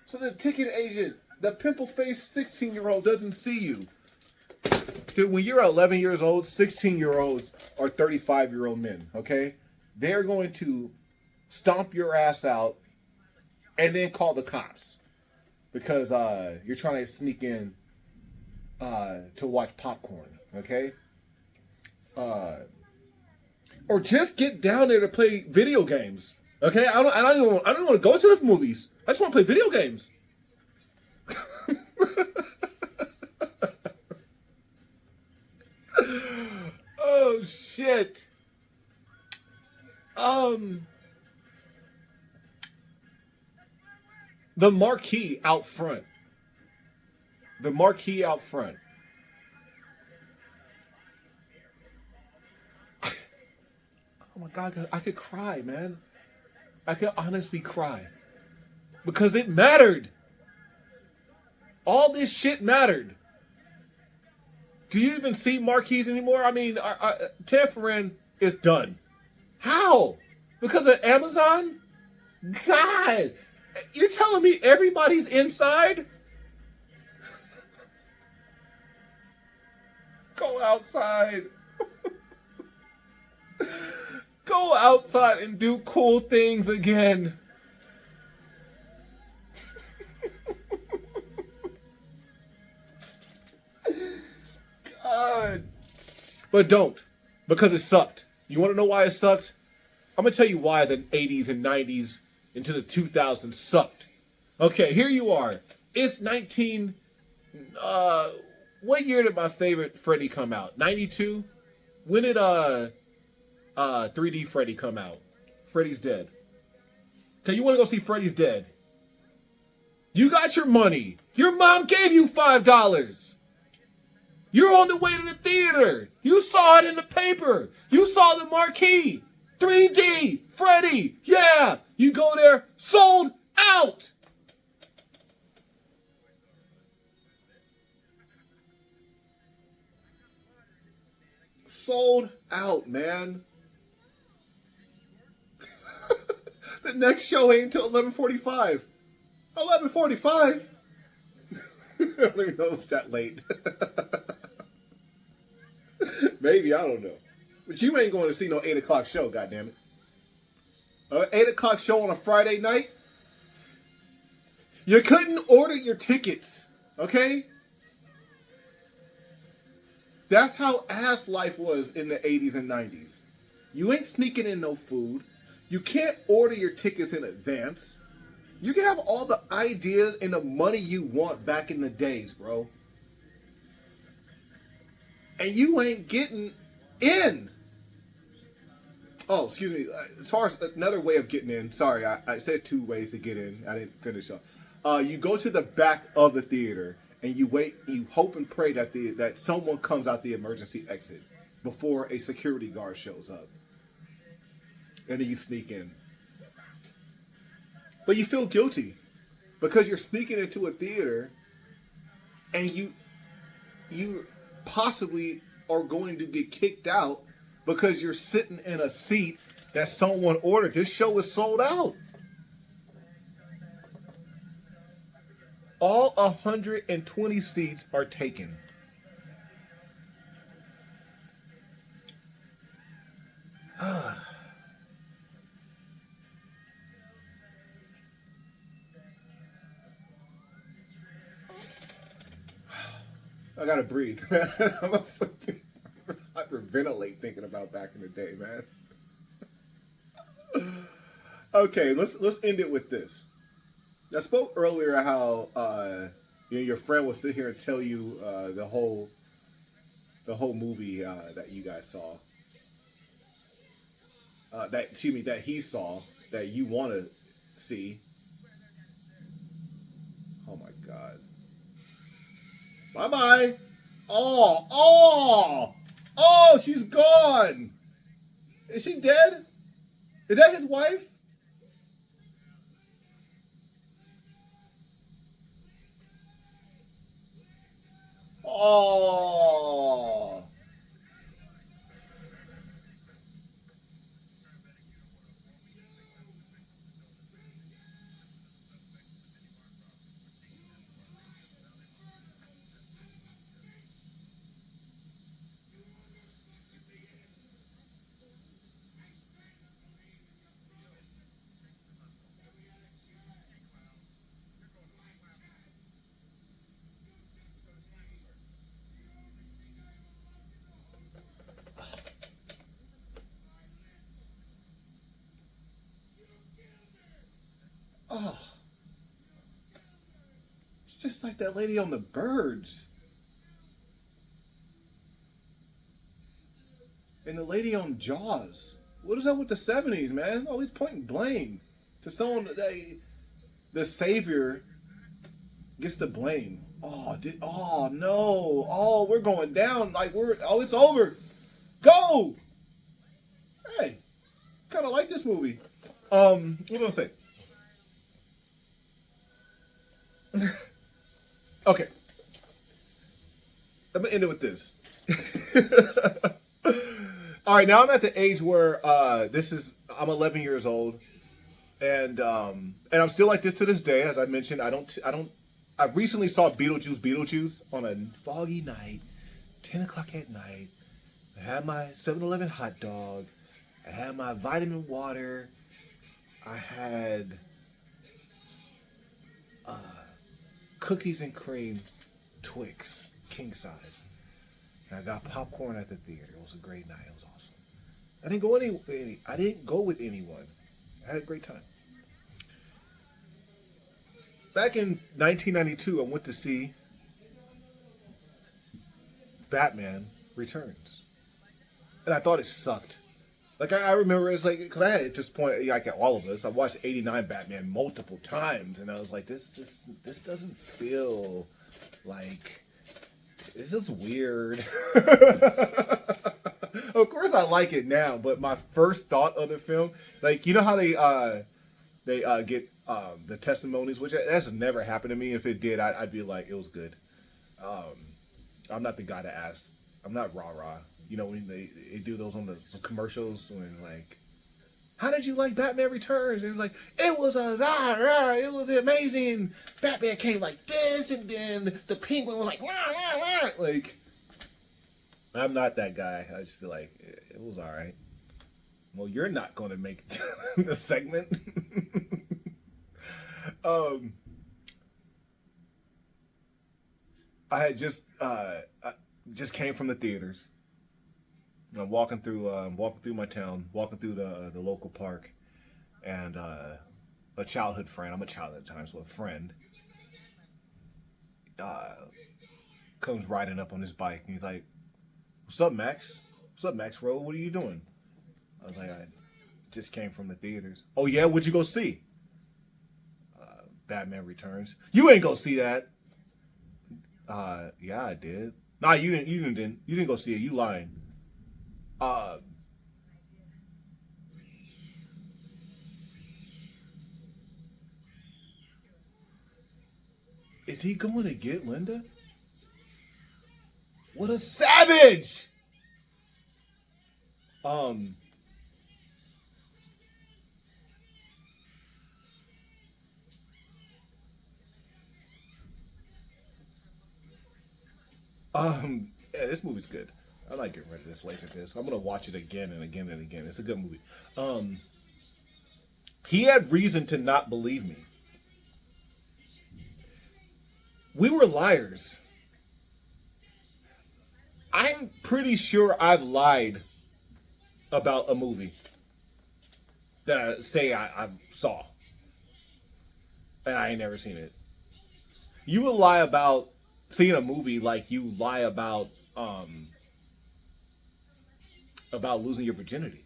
S1: So the ticket agent, the pimple-faced 16-year-old doesn't see you. Dude, when you're 11 years old, 16-year-olds are 35-year-old men, okay? They're going to stomp your ass out and then call the cops because you're trying to sneak in to watch popcorn, okay? Or just get down there to play video games, okay? I don't want to go to the movies. I just want to play video games. Oh shit. The marquee out front. The marquee out front. Oh my God, I could cry, man. I could honestly cry. Because it mattered. All this shit mattered. Do you even see marquees anymore? I mean, 10 for Rent is done. How? Because of Amazon? God! You're telling me everybody's inside? Go outside. Go outside and do cool things again. God. But don't. Because it sucked. You want to know why it sucked? I'm going to tell you why the 80s and 90s into the 2000s sucked. Okay, here you are. It's what year did my favorite Freddy come out? 92? When did 3D Freddy come out? Freddy's Dead. Okay, you want to go see Freddy's Dead? You got your money. Your mom gave you $5. You're on the way to the theater. You saw it in the paper. You saw the marquee. 3D Freddy. Yeah. You go there. Sold out. Sold out, man. The next show ain't until 11:45. 11:45? I don't even know if it's that late. Maybe, I don't know. But you ain't going to see no 8 o'clock show, goddammit. 8 o'clock show on a Friday night? You couldn't order your tickets, okay? That's how ass life was in the 80s and 90s. You ain't sneaking in no food. You can't order your tickets in advance. You can have all the ideas and the money you want back in the days, bro. And you ain't getting in. Oh, excuse me. As far as another way of getting in, sorry, I said 2 ways to get in. I didn't finish up. You go to the back of the theater and you wait. You hope and pray that someone comes out the emergency exit before a security guard shows up, and then you sneak in. But you feel guilty because you're sneaking into a theater, and you possibly are going to get kicked out because you're sitting in a seat that someone ordered. This show is sold out. All 120 seats are taken. I gotta breathe, man. I'm a fucking hyperventilate thinking about back in the day, man. Okay, let's end it with this. I spoke earlier how your friend will sit here and tell you the whole movie that you guys saw. That he saw that you want to see. Oh my God. Bye-bye. Oh, she's gone. Is she dead? Is that his wife? Oh. Oh. It's just like that lady on the birds. And the lady on Jaws. What is up with the 70s, man? Always pointing blame to someone that the savior gets the blame. Oh no. Oh, we're going down. It's over. Go. Hey, kind of like this movie. What was I gonna say? Okay. Let me end it with this. All right, now I'm at the age where I'm 11 years old, and I'm still like this to this day. As I mentioned, I recently saw Beetlejuice on a foggy night, 10 o'clock at night. I had my 7-Eleven hot dog. I had my vitamin water. I had cookies and cream Twix, king size. And I got popcorn at the theater. It was a great night. It was awesome. I didn't go with anyone. I had a great time. Back in 1992, I went to see Batman Returns. And I thought it sucked. Like, I remember it's like, because I had at this point, like all of us, I watched '89 Batman multiple times, and I was like, this doesn't feel like, this is weird. Of course I like it now, but my first thought of the film, like, you know how they get the testimonies, which that's never happened to me. If it did, I'd be like, it was good. I'm not the guy to ask. I'm not rah-rah. You know, when they do those on the commercials when, like, How did you like Batman Returns? And it was like, it was it was amazing. Batman came like this, and then the Penguin was like, rah, rah, rah. Like, I'm not that guy. I just feel like it was all right. Well, you're not going to make the segment. I had just came from the theaters. I'm walking through my town, walking through the local park, and a childhood friend. I'm a child at the time, so a friend comes riding up on his bike, and he's like, "What's up, Max? What's up, Max Rowe? What are you doing?" I was like, "I just came from the theaters." "Oh yeah, what'd you go see?" "Batman Returns." "You ain't go see that." "Yeah, I did." "Nah, you didn't. You didn't go see it. You lying." Is he going to get Linda? What a savage! Um, yeah, this movie's good. I like getting rid of this later. I'm gonna watch it again and again and again. It's a good movie. He had reason to not believe me. We were liars. I'm pretty sure I've lied about a movie that I saw and I ain't never seen it. You would lie about seeing a movie like you lie about losing your virginity.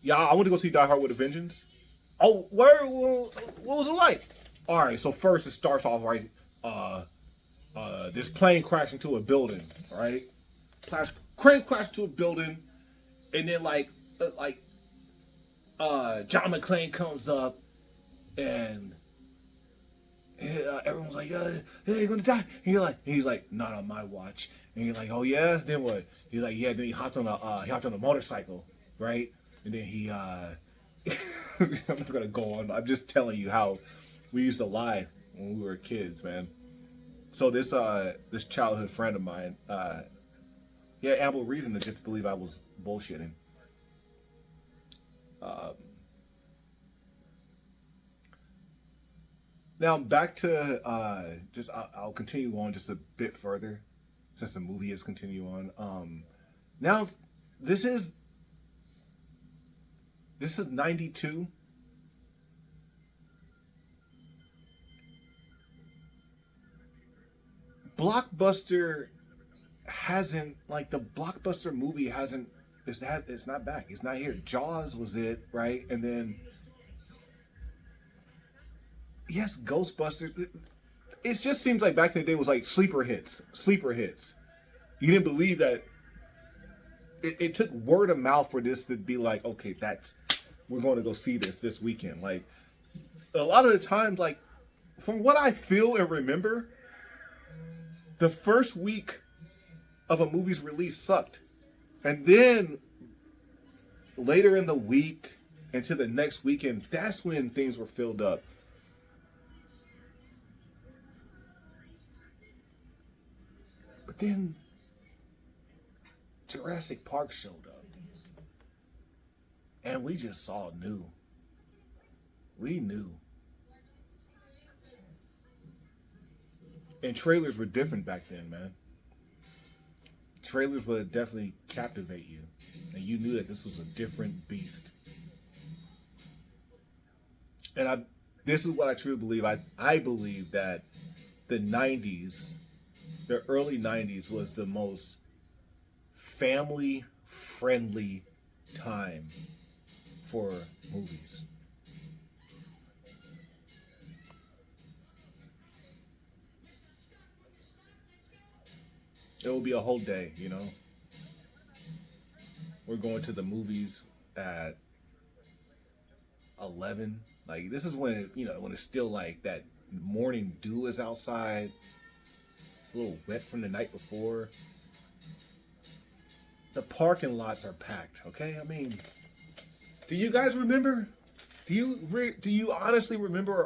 S1: Yeah, I went to go see Die Hard with a Vengeance. Oh, what was it like? All right, so first it starts off right. This plane crashed into a building, right? Crane crashed into a building, and then John McClane comes up, and everyone's like, "Hey, you're gonna die." And he's like, "Not on my watch." And you're like, "Oh yeah, then what?" He's like, "Yeah." Then he hopped on a motorcycle, right? And then he I'm not gonna go on. I'm just telling you how we used to lie when we were kids, man. So this childhood friend of mine, he had ample reason to just believe I was bullshitting. Um, Now back to I'll continue on just a bit further since the movie is continue on. Now this is 92. Blockbuster hasn't the Blockbuster movie hasn't it's not back. It's not here. Jaws was it, right? And then yes, Ghostbusters. It just seems like back in the day was like sleeper hits. Sleeper hits. You didn't believe that it took word of mouth for this to be like, okay, we're going to go see this weekend. Like a lot of the times, like from what I feel and remember, the first week of a movie's release sucked. And then later in the week into the next weekend, that's when things were filled up. But then Jurassic Park showed up. And we just saw new. We knew. And trailers were different back then, man. Trailers would definitely captivate you. And you knew that this was a different beast. And this is what I truly believe. I believe that the 90s, the early 90s was the most family friendly time for movies. It will be a whole day, you know. We're going to the movies at 11. Like this is when when it's still like that morning dew is outside. It's a little wet from the night before. The parking lots are packed. Okay, I mean, Do you guys remember? Do you honestly remember,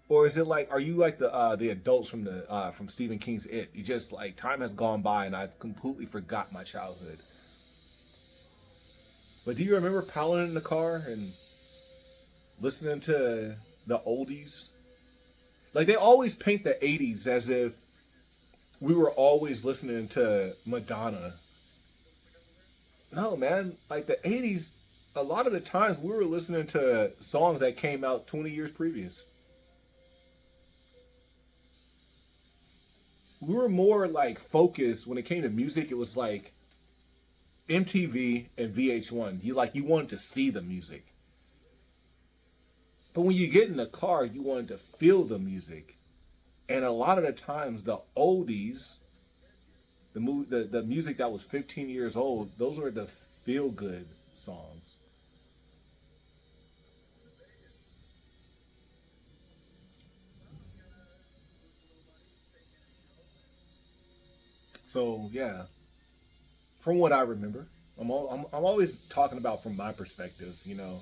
S1: or is it like, are you like the adults from from Stephen King's It? You just like, time has gone by and I've completely forgot my childhood. But do you remember piling in the car and listening to the oldies? Like, they always paint the 80s as if we were always listening to Madonna. No, man. Like, the 80s, a lot of the times we were listening to songs that came out 20 years previous. We were more like focused when it came to music. It was like MTV and VH1. You wanted to see the music. But when you get in the car, you wanted to feel the music. And a lot of the times, the oldies, the music that was 15 years old, those were the feel-good songs. So yeah, from what I remember, I'm always talking about from my perspective, you know,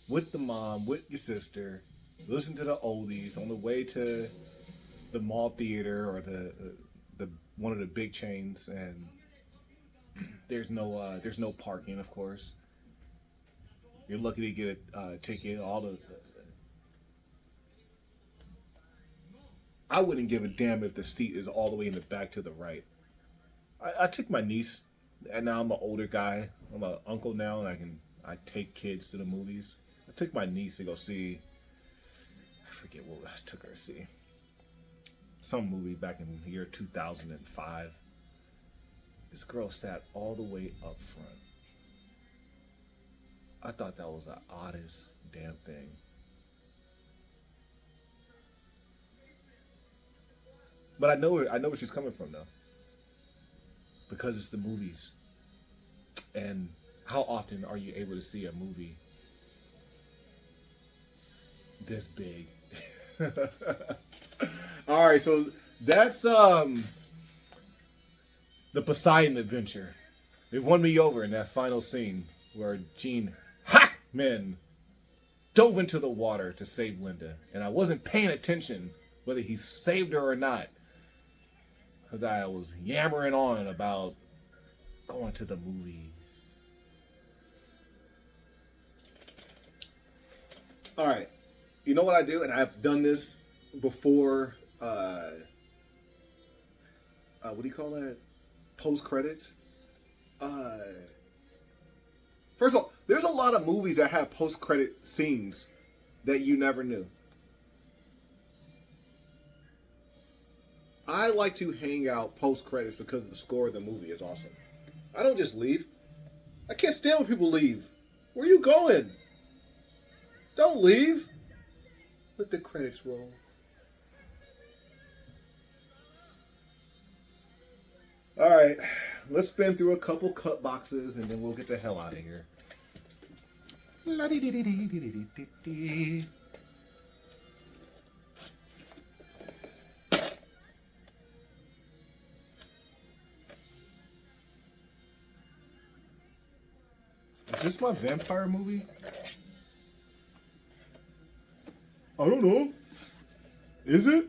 S1: with the mom, with your sister, listen to the oldies on the way to the mall theater or the one of the big chains, and there's no parking, of course. You're lucky to get a ticket. I wouldn't give a damn if the seat is all the way in the back to the right. I took my niece, and now I'm an older guy. I'm an uncle now, and I take kids to the movies. I took my niece to go see, I forget what I took her to see. Some movie back in the year 2005. This girl sat all the way up front. I thought that was the oddest damn thing. But I know where she's coming from though. Because it's the movies. And how often are you able to see a movie this big? All right, so that's the Poseidon adventure. It won me over in that final scene where Gene Hackman dove into the water to save Linda, and I wasn't paying attention whether he saved her or not, because I was yammering on about going to the movies. All right, you know what I do, and I've done this before. What do you call that? Post credits. First of all, there's a lot of movies that have post credit scenes that you never knew. I like to hang out post credits because the score of the movie is awesome. I don't just leave. I can't stand when people leave. Where are you going? Don't leave. Let the credits roll. All right, let's spin through a couple cut boxes and then we'll get the hell out of here. Is this my vampire movie? I don't know. Is it?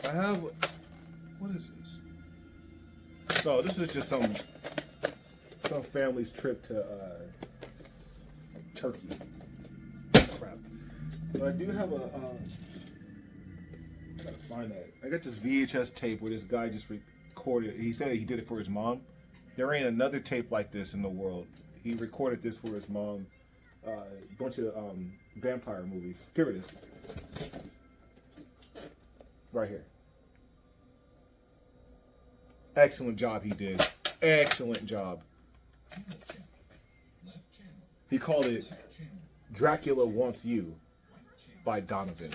S1: I have... What is this? No, this is just some family's trip to Turkey. Crap. But I do have a... I gotta find that. I got this VHS tape where this guy just recorded... He said he did it for his mom. There ain't another tape like this in the world. He recorded this for his mom. A bunch of vampire movies. Here it is. Right here. Excellent job he did. Excellent job. He called it Dracula Wants You by Donovan.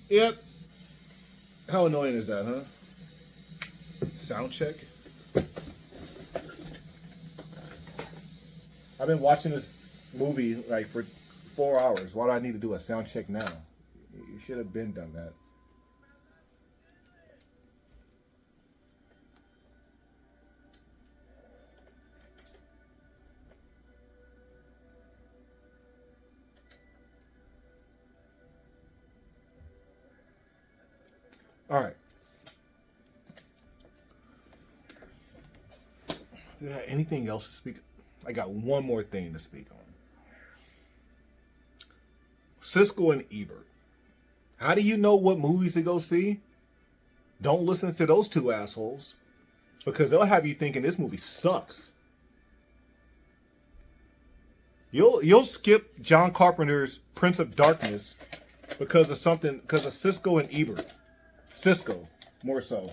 S1: Yep. How annoying is that, huh? Sound check. I've been watching this movie like for 4 hours. Why do I need to do a sound check now? You should have been done that. All right. Do I have anything else to speak? I got one more thing to speak on. Siskel and Ebert. How do you know what movies to go see? Don't listen to those two assholes, because they'll have you thinking this movie sucks. You'll skip John Carpenter's Prince of Darkness because of Siskel and Ebert. Siskel, more so.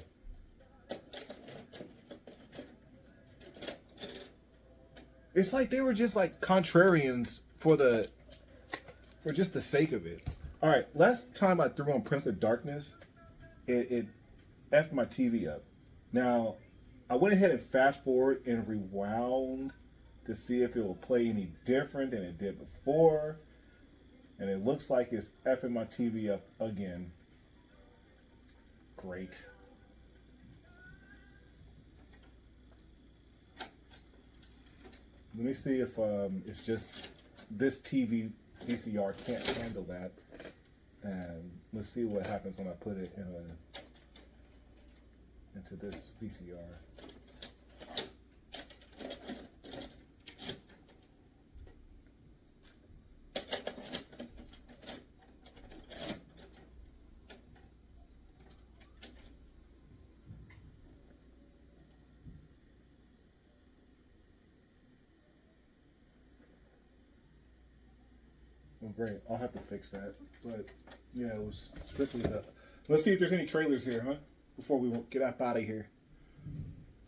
S1: It's like they were just like contrarians for just the sake of it. All right, last time I threw on Prince of Darkness, it effed my TV up. Now, I went ahead and fast forward and rewound to see if it will play any different than it did before. And it looks like it's effing my TV up again. Great. Let me see if it's just this TV VCR can't handle that. And let's see what happens when I put it into this VCR. Well, great. I'll have to fix that. But, yeah, it was strictly the... Let's see if there's any trailers here, huh? Before we get up out of here.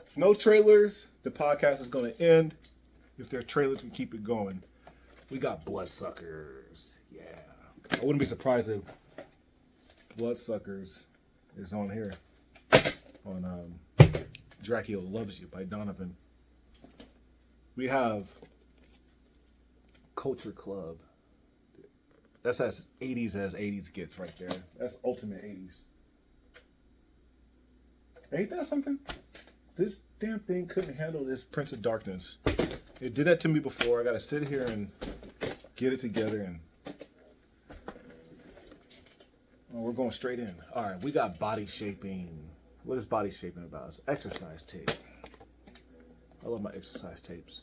S1: If no trailers, the podcast is going to end. If there are trailers, we keep it going. We got Bloodsuckers. Yeah. I wouldn't be surprised if Bloodsuckers is on here. On Dracula Loves You by Donovan. We have Culture Club. That's as 80s as 80s gets right there. That's ultimate 80s. Ain't that something? This damn thing couldn't handle this Prince of Darkness. It did that to me before. I gotta sit here and get it together and... Oh, we're going straight in. Alright, we got body shaping. What is body shaping about? It's exercise tape. I love my exercise tapes.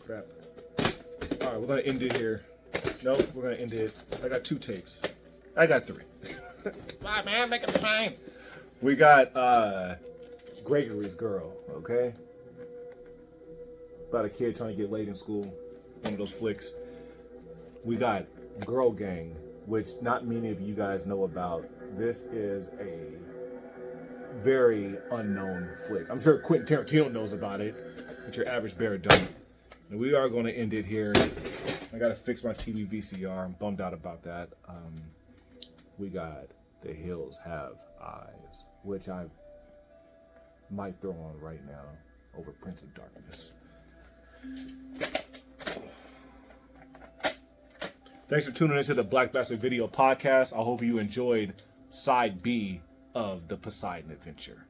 S1: Crap. Alright, we're going to end it here. Nope, we're going to end it. I got 2 tapes. I got 3. Come on, man, make up your mind. We got Gregory's Girl, okay? About a kid trying to get laid in school. One of those flicks. We got Girl Gang, which not many of you guys know about. This is a very unknown flick. I'm sure Quentin Tarantino knows about it, but your average bear don't. And we are going to end it here. I got to fix my TV VCR. I'm bummed out about that. We got The Hills Have Eyes, which I might throw on right now over Prince of Darkness. Thanks for tuning into the Black Bastard Video Podcast. I hope you enjoyed side B of the Poseidon adventure.